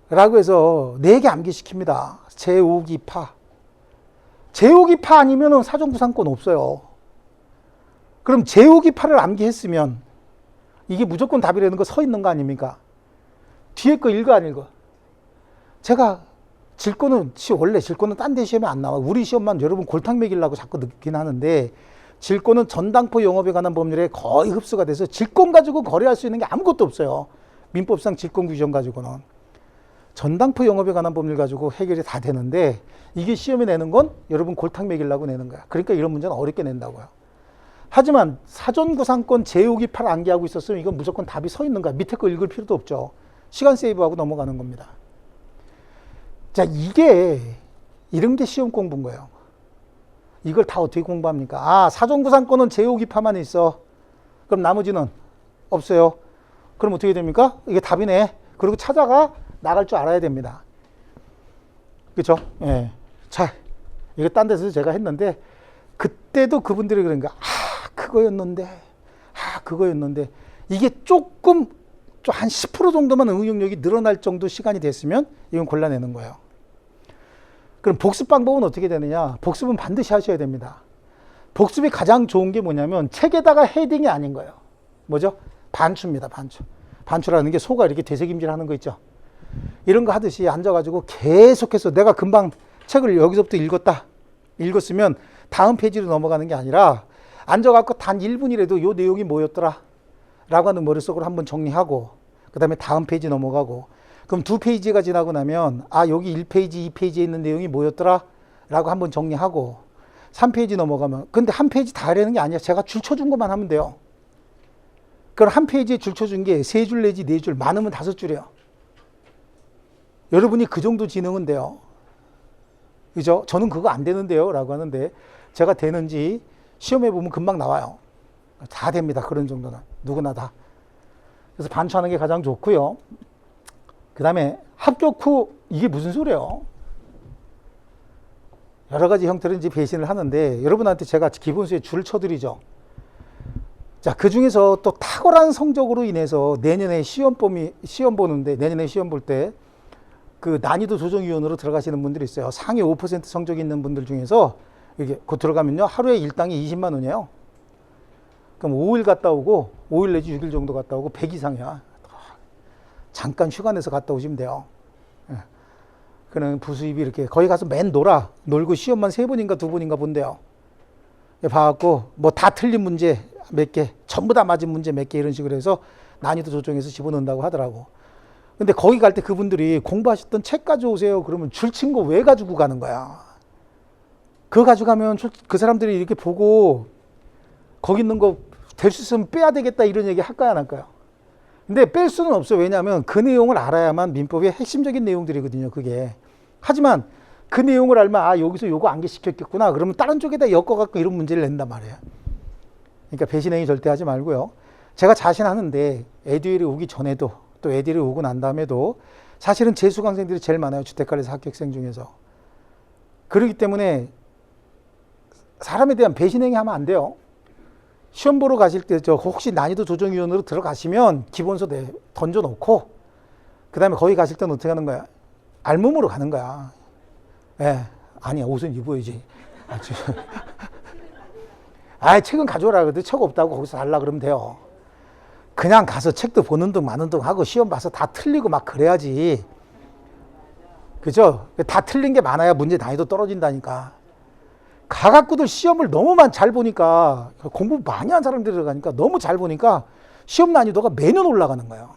라고 해서 4개 암기시킵니다. 제5기파. 제5기파 아니면 사전 구상권 없어요. 그럼 제5기파를 암기했으면 이게 무조건 답이라는 거 서 있는 거 아닙니까? 뒤에 거 읽어 안 읽어? 제가 원래 질권은 딴 데 시험에 안 나와. 우리 시험만 여러분 골탕 먹이려고 자꾸 넣긴 하는데 질권은 전당포 영업에 관한 법률에 거의 흡수가 돼서 질권 가지고 거래할 수 있는 게 아무것도 없어요. 민법상 질권 규정 가지고는. 전당포 영업에 관한 법률 가지고 해결이 다 되는데 이게 시험에 내는 건 여러분 골탕 먹이려고 내는 거야. 그러니까 이런 문제는 어렵게 낸다고요. 하지만 사전구상권 제5기파를 암기하고 있었으면 이건 무조건 답이 서 있는 거야. 밑에 거 읽을 필요도 없죠. 시간 세이브하고 넘어가는 겁니다. 자, 이런 게 시험 공부인 거예요. 이걸 다 어떻게 공부합니까? 아, 사전구상권은 제5기파만 있어. 그럼 나머지는 없어요. 그럼 어떻게 됩니까? 이게 답이네. 그리고 찾아가 나갈 줄 알아야 됩니다. 그렇죠? 예. 자, 이거 딴 데서 제가 했는데 그때도 그분들이 그러니까 그거였는데 이게 조금 한 10% 정도만 응용력이 늘어날 정도 시간이 됐으면 이건 골라내는 거예요. 그럼 복습 방법은 어떻게 되느냐? 복습은 반드시 하셔야 됩니다. 복습이 가장 좋은 게 뭐냐면 책에다가 헤딩이 아닌 거예요. 뭐죠? 반추입니다. 반추. 반추라는 게 소가 이렇게 되새김질 하는 거 있죠. 이런 거 하듯이 앉아가지고 계속해서 내가 금방 책을 여기서부터 읽었으면 다음 페이지로 넘어가는 게 아니라 앉아갖고 단 1분이라도 요 내용이 뭐였더라 라고 하는 머릿속으로 한번 정리하고 그 다음에 다음 페이지 넘어가고 그럼 2페이지가 지나고 나면 여기 1페이지, 2페이지에 있는 내용이 뭐였더라 라고 한번 정리하고 3페이지 넘어가면 근데 한 페이지 다 하려는 게 아니야. 제가 줄 쳐준 것만 하면 돼요. 그럼 한 페이지에 줄 쳐준 게 3줄 내지 4줄, 많으면 5줄이에요. 여러분이 그 정도 지능은 돼요. 그죠? 저는 그거 안 되는데요 라고 하는데 제가 되는지 시험에 보면 금방 나와요. 다 됩니다. 그런 정도는. 누구나 다. 그래서 반추하는 게 가장 좋고요. 그 다음에 합격 후 이게 무슨 소리예요? 여러 가지 형태로 이제 배신을 하는데 여러분한테 제가 기본수에 줄을 쳐드리죠. 자, 그 중에서 또 탁월한 성적으로 인해서 내년에 시험 볼 때 그 난이도 조정위원으로 들어가시는 분들이 있어요. 상위 5% 성적이 있는 분들 중에서 이게 곧 들어가면요. 하루에 일당이 20만 원이에요. 그럼 5일 갔다 오고 5일 내지 6일 정도 갔다 오고 100 이상이야. 잠깐 휴가 내서 갔다 오시면 돼요. 그는 부수입이 이렇게 거기 가서 맨 놀고 시험만 3번인가 2번인가 본대요. 봐갖고 뭐 다 틀린 문제 몇 개, 전부 다 맞은 문제 몇 개 이런 식으로 해서 난이도 조정해서 집어넣는다고 하더라고. 근데 거기 갈 때 그분들이 공부하셨던 책 가져오세요. 그러면 줄 친 거 왜 가지고 가는 거야? 그거 가져가면 그 사람들이 이렇게 보고 거기 있는 거 될 수 있으면 빼야 되겠다 이런 얘기 할까요 안 할까요? 근데 뺄 수는 없어요. 왜냐하면 그 내용을 알아야만 민법의 핵심적인 내용들이거든요. 그게. 하지만 그 내용을 알면 여기서 요거 암기시켰겠구나. 그러면 다른 쪽에다 엮어갖고 이런 문제를 낸단 말이에요. 그러니까 배신행위 절대 하지 말고요. 제가 자신하는데 에듀윌이 오기 전에도 또 에듀윌이 오고 난 다음에도 사실은 재수강생들이 제일 많아요. 주택관리사 합격생 중에서. 그렇기 때문에 사람에 대한 배신행위 하면 안 돼요. 시험 보러 가실 때 혹시 난이도 조정위원으로 들어가시면 기본서 던져놓고 그 다음에 거기 가실 때는 어떻게 하는 거야? 알몸으로 가는 거야. 아니야, 옷은 입어야지. 책은 가져오라 그러더니 책 없다고 거기서 달라 그러면 돼요. 그냥 가서 책도 보는 둥 마는 둥 하고 시험 봐서 다 틀리고 막 그래야지. 그죠? 다 틀린 게 많아야 문제 난이도 떨어진다니까. 가갖고들 시험을 너무 잘 보니까 공부 많이 한 사람들이 들어가니까 너무 잘 보니까 시험 난이도가 매년 올라가는 거예요.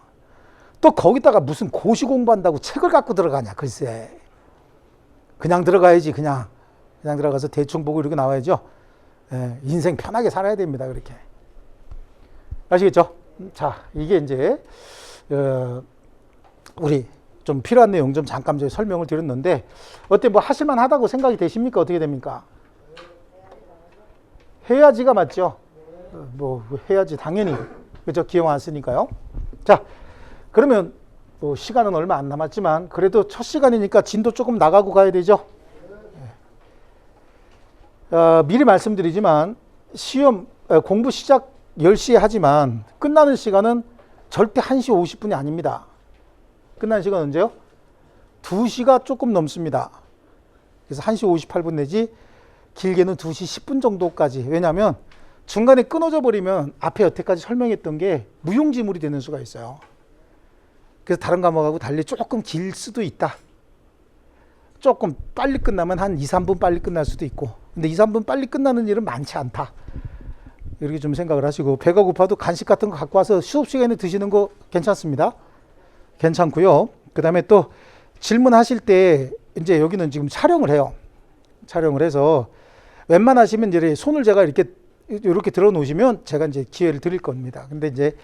또 거기다가 무슨 고시 공부한다고 책을 갖고 들어가냐 글쎄. 그냥 들어가야지. 그냥 들어가서 대충 보고 이렇게 나와야죠. 인생 편하게 살아야 됩니다. 그렇게. 아시겠죠? 자, 이게 이제 우리 좀 필요한 내용 좀 잠깐 설명을 드렸는데 어때 뭐 하실만 하다고 생각이 되십니까? 어떻게 됩니까? 해야지가 맞죠. 뭐 해야지 당연히. 그죠? 기억 안 쓰니까요. 자, 그러면 뭐 시간은 얼마 안 남았지만 그래도 첫 시간이니까 진도 조금 나가고 가야 되죠. 미리 말씀드리지만 시험 공부 시작 10시에 하지만 끝나는 시간은 절대 1시 50분이 아닙니다. 끝나는 시간 언제요? 2시가 조금 넘습니다. 그래서 1시 58분 내지 길게는 2시 10분 정도까지. 왜냐하면 중간에 끊어져 버리면 앞에 여태까지 설명했던 게 무용지물이 되는 수가 있어요. 그래서 다른 과목하고 달리 조금 길 수도 있다. 조금 빨리 끝나면 한 2, 3분 빨리 끝날 수도 있고 근데 2, 3분 빨리 끝나는 일은 많지 않다. 이렇게 좀 생각을 하시고 배가 고파도 간식 같은 거 갖고 와서 수업 시간에 드시는 거 괜찮습니다. 괜찮고요. 그 다음에 또 질문하실 때 이제 여기는 지금 촬영을 해요. 촬영을 해서 웬만하시면 이제 손을 제가 이렇게 들어 놓으시면 제가 이제 기회를 드릴 겁니다. 근데 이제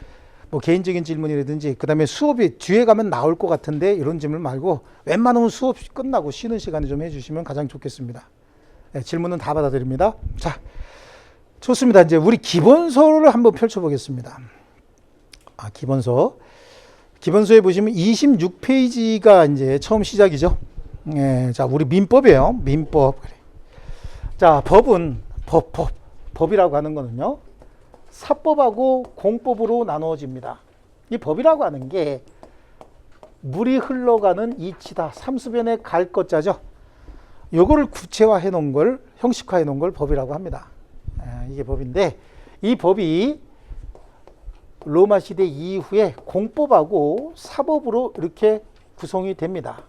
뭐 개인적인 질문이라든지 그다음에 수업이 뒤에 가면 나올 것 같은데 이런 질문 말고 웬만하면 수업 끝나고 쉬는 시간에 좀 해주시면 가장 좋겠습니다. 네, 질문은 다 받아드립니다. 자, 좋습니다. 이제 우리 기본서를 한번 펼쳐보겠습니다. 기본서에 보시면 26페이지가 이제 처음 시작이죠. 예, 자, 우리 민법이에요. 민법. 자, 법이라고 하는 거는요, 사법하고 공법으로 나누어집니다. 이 법이라고 하는 게 물이 흘러가는 이치다. 삼수변에 갈 것자죠. 요거를 구체화해 놓은 걸, 형식화해 놓은 걸 법이라고 합니다. 이게 법인데, 이 법이 로마 시대 이후에 공법하고 사법으로 이렇게 구성이 됩니다.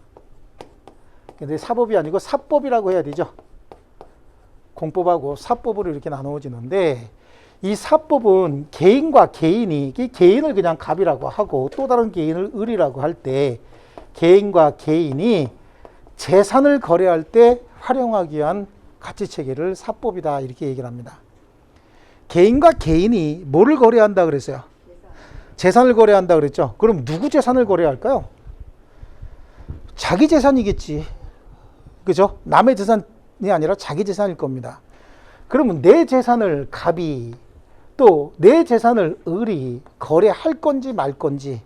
근데 사법이 아니고 사법이라고 해야 되죠. 공법하고 사법으로 이렇게 나누어지는데, 이 사법은 개인과 개인이, 개인을 그냥 갑이라고 하고 또 다른 개인을 을이라고 할 때, 개인과 개인이 재산을 거래할 때 활용하기 위한 가치체계를 사법이다, 이렇게 얘기를 합니다. 개인과 개인이 뭐를 거래한다 그랬어요? 재산을 거래한다 그랬죠. 그럼 누구 재산을 거래할까요? 자기 재산이겠지. 그죠? 남의 재산이 아니라 자기 재산일 겁니다. 그러면 내 재산을 갑이, 또 내 재산을 을이 거래할 건지 말 건지,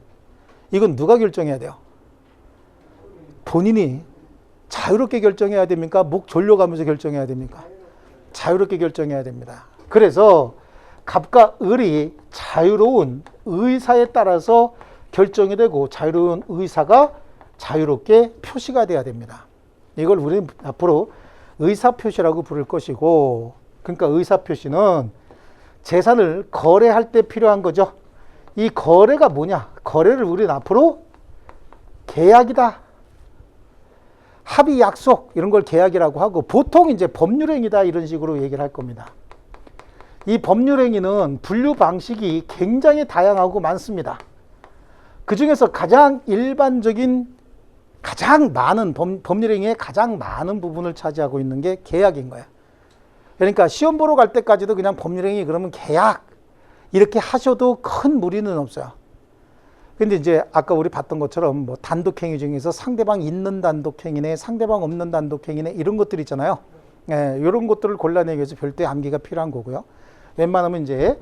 이건 누가 결정해야 돼요? 본인이 자유롭게 결정해야 됩니까? 목 졸려가면서 결정해야 됩니까? 자유롭게 결정해야 됩니다. 그래서 갑과 을이 자유로운 의사에 따라서 결정이 되고, 자유로운 의사가 자유롭게 표시가 돼야 됩니다. 이걸 우리는 앞으로 의사표시라고 부를 것이고, 그러니까 의사표시는 재산을 거래할 때 필요한 거죠. 이 거래가 뭐냐? 거래를 우리는 앞으로 계약이다, 합의, 약속, 이런 걸 계약이라고 하고, 보통 이제 법률행위다, 이런 식으로 얘기를 할 겁니다. 이 법률행위는 분류 방식이 굉장히 다양하고 많습니다. 그 중에서 가장 일반적인, 가장 많은 법률행위의 가장 많은 부분을 차지하고 있는 게 계약인 거야. 그러니까 시험 보러 갈 때까지도 그냥 법률행위 그러면 계약 이렇게 하셔도 큰 무리는 없어요. 근데 이제 아까 우리 봤던 것처럼 뭐 단독행위 중에서 상대방 있는 단독행위네, 상대방 없는 단독행위네, 이런 것들 있잖아요. 예, 이런 것들을 골라내기 위해서 별도의 암기가 필요한 거고요. 웬만하면 이제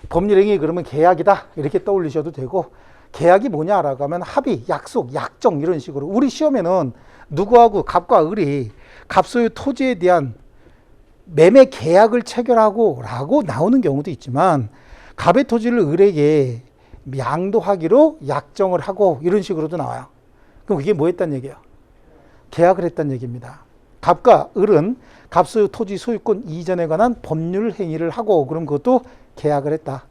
법률행위 그러면 계약이다, 이렇게 떠올리셔도 되고, 계약이 뭐냐라고 하면 합의, 약속, 약정, 이런 식으로. 우리 시험에는 누구하고, 갑과 을이 갑소유 토지에 대한 매매 계약을 체결하고 라고 나오는 경우도 있지만, 갑의 토지를 을에게 양도하기로 약정을 하고, 이런 식으로도 나와요. 그럼 그게 뭐 했단 얘기예요? 계약을 했단 얘기입니다. 갑과 을은 갑소유 토지 소유권 이전에 관한 법률 행위를 하고, 그럼 그것도 계약을 했다.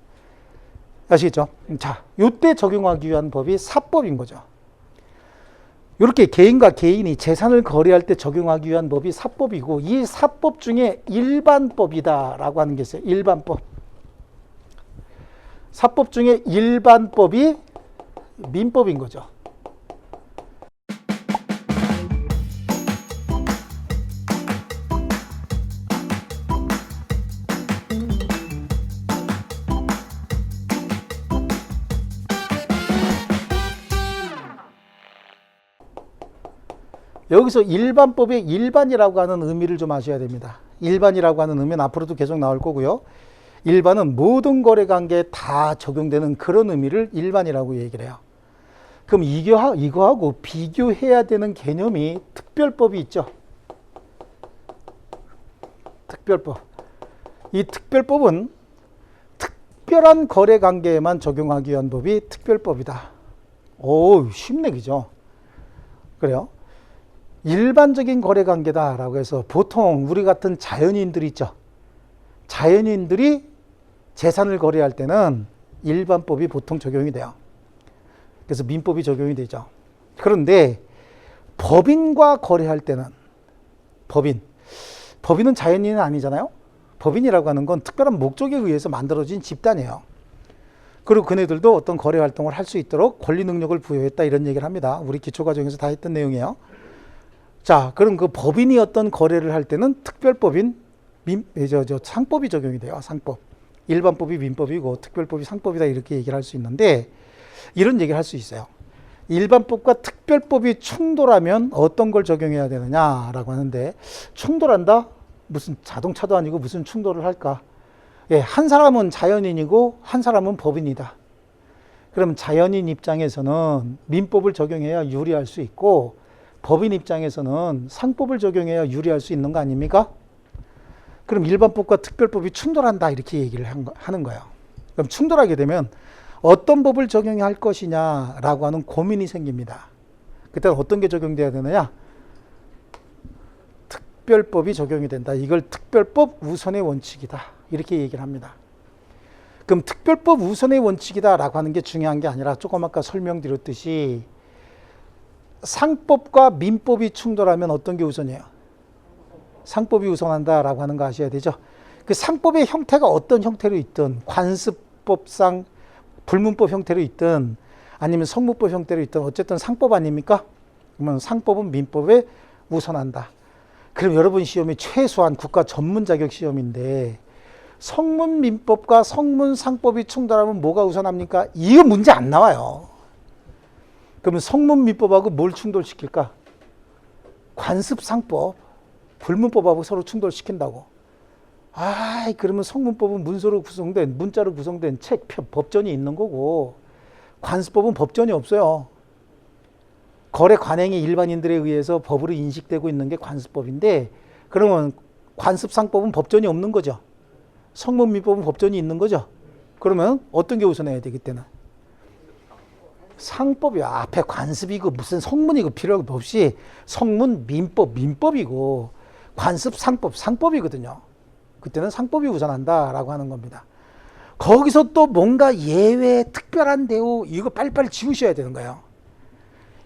아시겠죠? 자, 요때 적용하기 위한 법이 사법인 거죠. 이렇게 개인과 개인이 재산을 거래할 때 적용하기 위한 법이 사법이고, 이 사법 중에 일반법이다라고 하는 게 있어요. 일반법. 사법 중에 일반법이 민법인 거죠. 여기서 일반법의 일반이라고 하는 의미를 좀 아셔야 됩니다. 일반이라고 하는 의미는 앞으로도 계속 나올 거고요. 일반은 모든 거래관계에 다 적용되는 그런 의미를 일반이라고 얘기를 해요. 그럼 이거하고 비교해야 되는 개념이 특별법이 있죠. 특별법. 이 특별법은 특별한 거래관계에만 적용하기 위한 법이 특별법이다. 오, 쉽네, 그죠? 그래요. 일반적인 거래관계다라고 해서 보통 우리 같은 자연인들이 있죠. 자연인들이 재산을 거래할 때는 일반법이 보통 적용이 돼요. 그래서 민법이 적용이 되죠. 그런데 법인과 거래할 때는 법인은 자연인은 아니잖아요. 법인이라고 하는 건 특별한 목적에 의해서 만들어진 집단이에요. 그리고 그네들도 어떤 거래 활동을 할 수 있도록 권리 능력을 부여했다, 이런 얘기를 합니다. 우리 기초과정에서 다 했던 내용이에요. 자, 그럼 그 법인이 어떤 거래를 할 때는 특별법인 상법이 적용이 돼요. 상법. 일반법이 민법이고 특별법이 상법이다 이렇게 얘기를 할 수 있는데 이런 얘기를 할 수 있어요. 일반법과 특별법이 충돌하면 어떤 걸 적용해야 되느냐라고 하는데 충돌한다? 무슨 자동차도 아니고 무슨 충돌을 할까? 예, 한 사람은 자연인이고 한 사람은 법인이다. 그럼 자연인 입장에서는 민법을 적용해야 유리할 수 있고 법인 입장에서는 상법을 적용해야 유리할 수 있는 거 아닙니까? 그럼 일반법과 특별법이 충돌한다 이렇게 얘기를 하는 거예요. 그럼 충돌하게 되면 어떤 법을 적용할 것이냐라고 하는 고민이 생깁니다. 그때는 어떤 게 적용돼야 되느냐? 특별법이 적용이 된다. 이걸 특별법 우선의 원칙이다. 이렇게 얘기를 합니다. 그럼 특별법 우선의 원칙이다라고 하는 게 중요한 게 아니라 조금 아까 설명드렸듯이 상법과 민법이 충돌하면 어떤 게 우선이에요? 상법이 우선한다라고 하는 거 아셔야 되죠. 그 상법의 형태가 어떤 형태로 있든 관습법상 불문법 형태로 있든 아니면 성문법 형태로 있든 어쨌든 상법 아닙니까? 그러면 상법은 민법에 우선한다. 그럼 여러분 시험이 최소한 국가 전문 자격 시험인데 성문 민법과 성문 상법이 충돌하면 뭐가 우선합니까? 이거 문제 안 나와요. 그러면 성문 민법하고 뭘 충돌시킬까? 관습 상법, 불문법하고 서로 충돌시킨다고. 그러면 성문법은 문서로 구성된, 문자로 구성된 책, 법전이 있는 거고 관습법은 법전이 없어요. 거래 관행이 일반인들에 의해서 법으로 인식되고 있는 게 관습법인데 그러면 관습상법은 법전이 없는 거죠. 성문민법은 법전이 있는 거죠. 그러면 어떤 게 우선해야 되기 때문에 상법이야. 앞에 관습이고 무슨 성문이고 필요 없이 성문 민법 민법이고 관습 상법 상법이거든요. 그때는 상법이 우선한다라고 하는 겁니다. 거기서 또 뭔가 예외 특별한데요. 이거 빨리빨리 지우셔야 되는 거예요.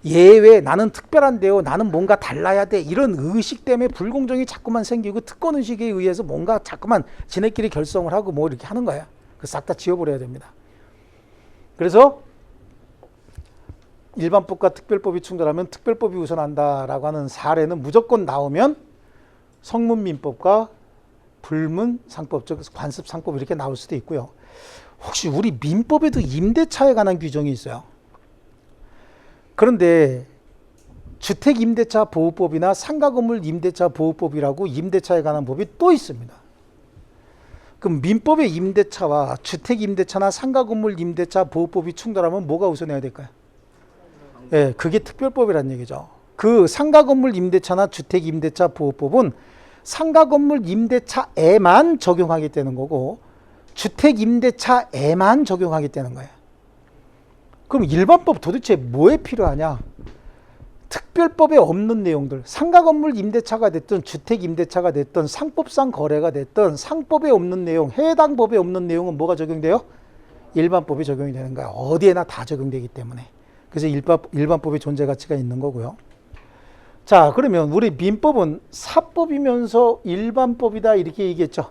예외 나는 특별한데요. 나는 뭔가 달라야 돼. 이런 의식 때문에 불공정이 자꾸만 생기고 특권 의식에 의해서 뭔가 자꾸만 지네끼리 결성을 하고 뭐 이렇게 하는 거야. 그 싹 다 지워버려야 됩니다. 그래서 일반법과 특별법이 충돌하면 특별법이 우선한다라고 하는 사례는 무조건 나오면 성문민법과 불문상법, 즉 관습상법 이렇게 나올 수도 있고요. 혹시 우리 민법에도 임대차에 관한 규정이 있어요. 그런데 주택임대차 보호법이나 상가건물 임대차 보호법이라고 임대차에 관한 법이 또 있습니다. 그럼 민법의 임대차와 주택임대차나 상가건물 임대차 보호법이 충돌하면 뭐가 우선해야 될까요? 예, 그게 특별법이라는 얘기죠. 그 상가건물 임대차나 주택임대차 보호법은 상가건물 임대차에만 적용하게 되는 거고 주택임대차에만 적용하게 되는 거예요. 그럼 일반법 도대체 뭐에 필요하냐? 특별법에 없는 내용들, 상가건물 임대차가 됐든 주택임대차가 됐든 상법상 거래가 됐든 상법에 없는 내용, 해당 법에 없는 내용은 뭐가 적용돼요? 일반법이 적용이 되는 거야. 어디에나 다 적용되기 때문에. 그래서 일반법의 존재 가치가 있는 거고요. 자, 그러면 우리 민법은 사법이면서 일반법이다 이렇게 얘기했죠.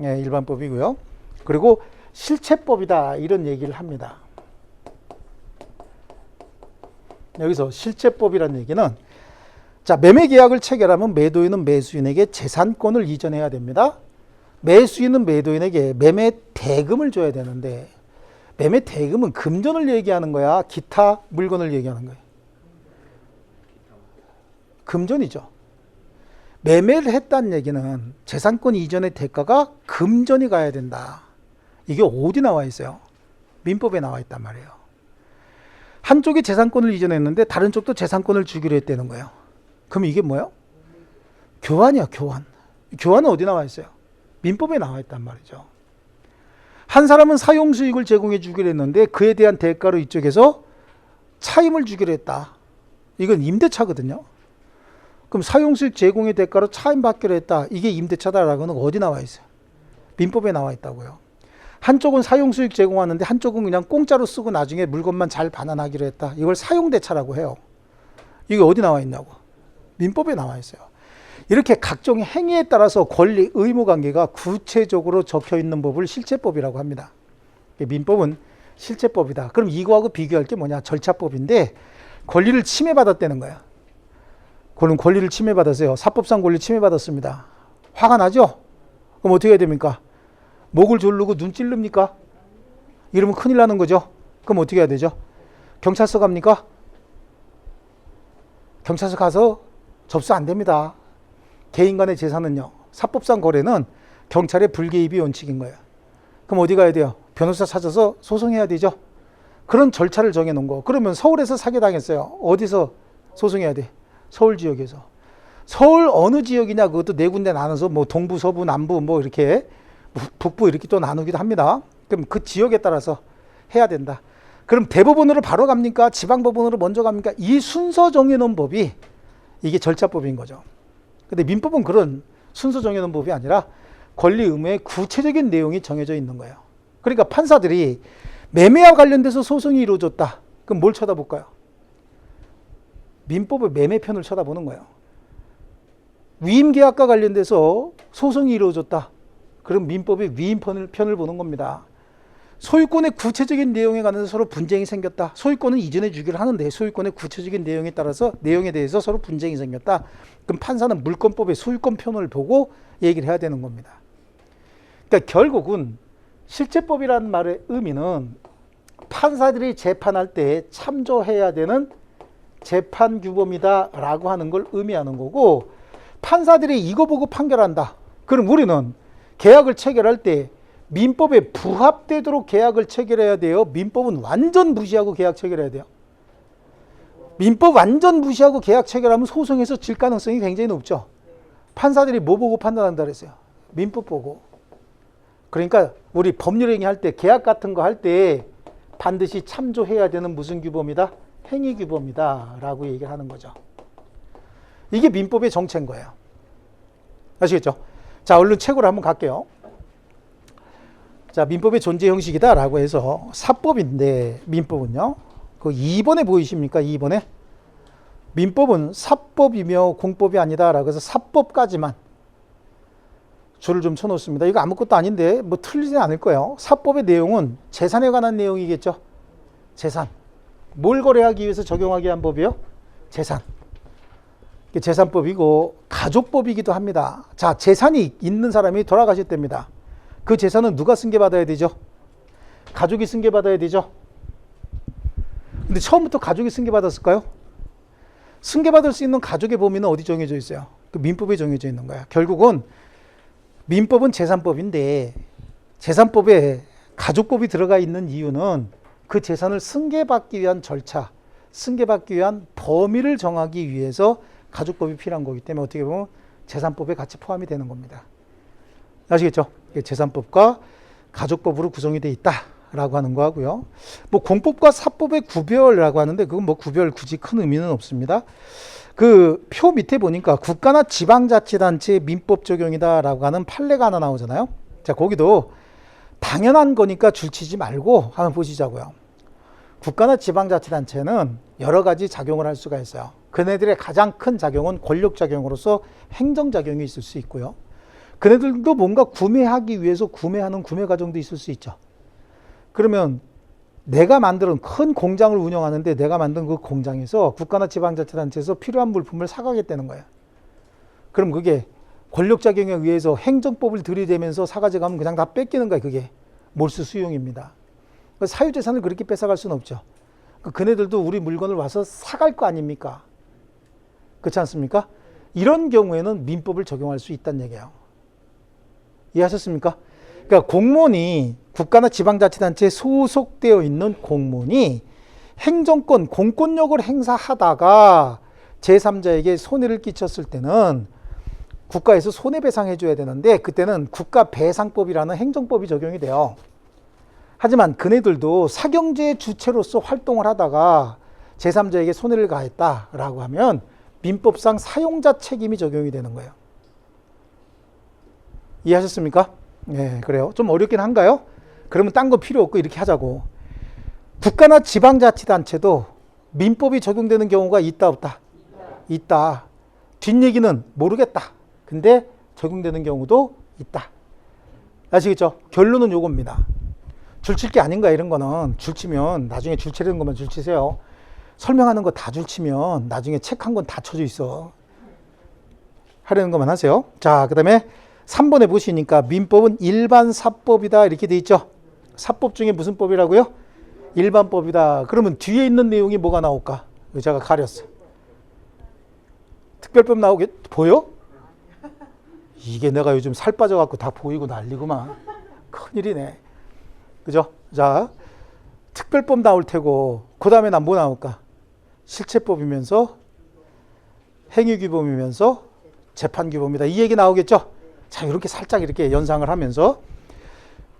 예, 일반법이고요. 그리고 실체법이다 이런 얘기를 합니다. 여기서 실체법이라는 얘기는 자, 매매 계약을 체결하면 매도인은 매수인에게 재산권을 이전해야 됩니다. 매수인은 매도인에게 매매 대금을 줘야 되는데 매매 대금은 금전을 얘기하는 거야? 기타 물건을 얘기하는 거야? 금전이죠. 매매를 했다는 얘기는 재산권 이전의 대가가 금전이 가야 된다. 이게 어디 나와 있어요? 민법에 나와 있단 말이에요. 한쪽이 재산권을 이전했는데 다른 쪽도 재산권을 주기로 했다는 거예요. 그럼 이게 뭐예요? 교환이야, 교환. 교환은 어디 나와 있어요? 민법에 나와 있단 말이죠. 한 사람은 사용 수익을 제공해 주기로 했는데 그에 대한 대가로 이쪽에서 차임을 주기로 했다. 이건 임대차거든요. 그럼 사용 수익 제공의 대가로 차임 받기로 했다. 이게 임대차다라고는 어디 나와 있어요? 민법에 나와 있다고요. 한쪽은 사용 수익 제공하는데 한쪽은 그냥 공짜로 쓰고 나중에 물건만 잘 반환하기로 했다. 이걸 사용대차라고 해요. 이게 어디 나와 있냐고? 민법에 나와 있어요. 이렇게 각종 행위에 따라서 권리, 의무 관계가 구체적으로 적혀 있는 법을 실체법이라고 합니다. 민법은 실체법이다. 그럼 이거하고 비교할 게 뭐냐? 절차법인데 권리를 침해받았다는 거야. 그럼 권리를 침해받았어요. 사법상 권리 침해받았습니다. 화가 나죠? 그럼 어떻게 해야 됩니까? 목을 조르고 눈 찔릅니까? 이러면 큰일 나는 거죠. 그럼 어떻게 해야 되죠? 경찰서 갑니까? 경찰서 가서 접수 안 됩니다. 개인 간의 재산은요, 사법상 거래는 경찰의 불개입이 원칙인 거예요. 그럼 어디 가야 돼요? 변호사 찾아서 소송해야 되죠. 그런 절차를 정해놓은 거. 그러면 서울에서 사기당했어요. 어디서 소송해야 돼? 서울 지역에서. 서울 어느 지역이냐, 그것도 네 군데 나눠서 뭐 동부, 서부, 남부 뭐 이렇게 북부 이렇게 또 나누기도 합니다. 그럼 그 지역에 따라서 해야 된다. 그럼 대법원으로 바로 갑니까? 지방법원으로 먼저 갑니까? 이 순서 정해놓은 법이 이게 절차법인 거죠. 근데 민법은 그런 순서 정해놓은 법이 아니라 권리 의무의 구체적인 내용이 정해져 있는 거예요. 그러니까 판사들이 매매와 관련돼서 소송이 이루어졌다. 그럼 뭘 쳐다볼까요? 민법의 매매편을 쳐다보는 거예요. 위임계약과 관련돼서 소송이 이루어졌다. 그럼 민법의 위임편을 보는 겁니다. 소유권의 구체적인 내용에 관해서 서로 분쟁이 생겼다. 소유권은 이전해 주기를 하는데 소유권의 구체적인 내용에 대해서 서로 분쟁이 생겼다. 그럼 판사는 물권법의 소유권 편을 보고 얘기를 해야 되는 겁니다. 그러니까 결국은 실제법이라는 말의 의미는 판사들이 재판할 때 참조해야 되는 재판 규범이다라고 하는 걸 의미하는 거고, 판사들이 이거 보고 판결한다. 그럼 우리는 계약을 체결할 때 민법에 부합되도록 계약을 체결해야 돼요. 민법은 완전 무시하고 계약 체결해야 돼요. 민법 완전 무시하고 계약 체결하면 소송에서 질 가능성이 굉장히 높죠. 판사들이 뭐 보고 판단한다 그랬어요? 민법 보고. 그러니까 우리 법률 행위할 때, 계약 같은 거 할 때 반드시 참조해야 되는 무슨 규범이다? 행위 규범이다 라고 얘기를 하는 거죠. 이게 민법의 정체인 거예요. 아시겠죠? 자, 얼른 책으로 한번 갈게요. 자, 민법의 존재 형식이다 라고 해서 사법인데, 민법은요, 그 2번에 보이십니까? 2번에 민법은 사법이며 공법이 아니다 라고 해서 사법까지만 줄을 좀 쳐놓습니다. 이거 아무것도 아닌데 뭐 틀리진 않을 거예요. 사법의 내용은 재산에 관한 내용이겠죠. 재산. 뭘 거래하기 위해서 적용하기 위한 법이요? 재산. 이게 재산법이고 가족법이기도 합니다. 자, 재산이 있는 사람이 돌아가셨답니다. 그 재산은 누가 승계받아야 되죠? 가족이 승계받아야 되죠. 근데 처음부터 가족이 승계받았을까요? 승계받을 수 있는 가족의 범위는 어디 정해져 있어요? 그 민법에 정해져 있는 거야. 결국은 민법은 재산법인데 재산법에 가족법이 들어가 있는 이유는 그 재산을 승계받기 위한 절차, 승계받기 위한 범위를 정하기 위해서 가족법이 필요한 거기 때문에 어떻게 보면 재산법에 같이 포함이 되는 겁니다. 아시겠죠? 재산법과 가족법으로 구성이 되어 있다라고 하는 거 하고요. 뭐 공법과 사법의 구별이라고 하는데 그건 뭐 구별 굳이 큰 의미는 없습니다. 그 표 밑에 보니까 국가나 지방자치단체의 민법 적용이다라고 하는 판례가 하나 나오잖아요. 자, 거기도 당연한 거니까 줄치지 말고 한번 보시자고요. 국가나 지방자치단체는 여러 가지 작용을 할 수가 있어요. 그네들의 가장 큰 작용은 권력작용으로서 행정작용이 있을 수 있고요. 그네들도 뭔가 구매하기 위해서 구매하는 구매 과정도 있을 수 있죠. 그러면 내가 만든 큰 공장을 운영하는데 내가 만든 그 공장에서 국가나 지방자치단체에서 필요한 물품을 사가겠다는 거예요. 그럼 그게 권력작용에 의해서 행정법을 들이대면서 사가져 가면 그냥 다 뺏기는 거예요. 그게 몰수 수용입니다. 사유재산을 그렇게 뺏어갈 수는 없죠. 그네들도 우리 물건을 와서 사갈 거 아닙니까? 그렇지 않습니까? 이런 경우에는 민법을 적용할 수 있다는 얘기예요. 이해하셨습니까? 그러니까 공무원이 국가나 지방자치단체에 소속되어 있는 공무원이 행정권, 공권력을 행사하다가 제3자에게 손해를 끼쳤을 때는 국가에서 손해배상해 줘야 되는데 그때는 국가배상법이라는 행정법이 적용이 돼요. 하지만 그네들도 사경제의 주체로서 활동을 하다가 제3자에게 손해를 가했다라고 하면 민법상 사용자 책임이 적용이 되는 거예요. 이해하셨습니까? 네, 그래요. 좀 어렵긴 한가요? 그러면 딴 거 필요 없고 이렇게 하자고. 국가나 지방자치단체도 민법이 적용되는 경우가 있다 없다? 있다. 뒷얘기는 모르겠다. 근데 적용되는 경우도 있다. 아시겠죠? 결론은 요겁니다. 줄칠 게 아닌가 이런 거는 줄치면 나중에 줄치려는 것만 줄치세요. 설명하는 거 다 줄치면 나중에 책 한 권 다 쳐져 있어. 하려는 것만 하세요. 자, 그 다음에 3번에 보시니까 민법은 일반 사법이다 이렇게 돼 있죠. 사법 중에 무슨 법이라고요? 일반법이다. 그러면 뒤에 있는 내용이 뭐가 나올까? 제가 가렸어. 특별법 나오게 보여? 이게 내가 요즘 살 빠져갖고 다 보이고 난리구만. 큰일이네. 그죠? 자, 특별법 나올 테고 그 다음에 난 뭐 나올까? 실체법이면서 행위규범이면서 재판규범이다. 이 얘기 나오겠죠? 자, 이렇게 살짝 이렇게 연상을 하면서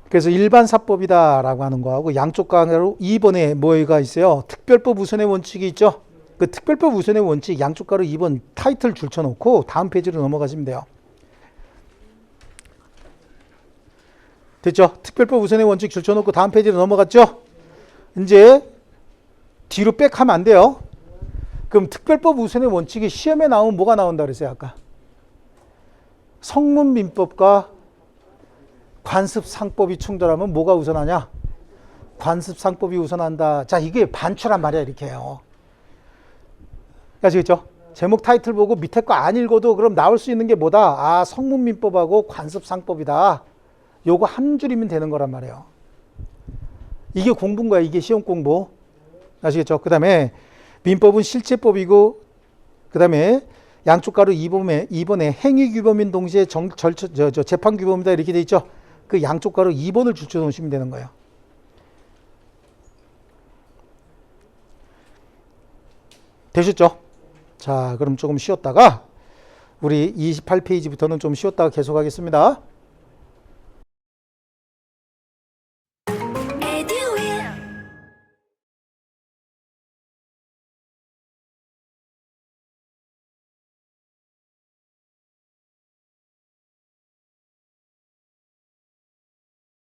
그래서 일반사법이다라고 하는 거하고 양쪽 가로 2번에 뭐가 있어요? 특별법 우선의 원칙이 있죠? 그 특별법 우선의 원칙 양쪽 가로 2번 타이틀 줄쳐놓고 다음 페이지로 넘어가시면 돼요. 됐죠? 특별법 우선의 원칙 줄쳐놓고 다음 페이지로 넘어갔죠? 이제 뒤로 백 하면 안 돼요. 그럼 특별법 우선의 원칙이 시험에 나오면 뭐가 나온다 그랬어요 아까? 성문민법과 관습상법이 충돌하면 뭐가 우선하냐? 관습상법이 우선한다. 자, 이게 반추란 말이야 이렇게 해요. 아시겠죠? 제목 타이틀 보고 밑에 거 안 읽어도 그럼 나올 수 있는 게 뭐다? 아, 성문민법하고 관습상법이다. 요거 한 줄이면 되는 거란 말이에요. 이게 공부인 거야. 이게 시험 공부. 아시겠죠? 그 다음에 민법은 실체법이고 그 다음에 양쪽 가로 2번에 행위규범인 동시에 재판규범이다 이렇게 돼 있죠? 그 양쪽 가로 2번을 줄쳐 놓으시면 되는 거예요. 되셨죠? 자, 그럼 조금 쉬었다가 우리 28페이지부터는 좀 쉬었다가 계속하겠습니다.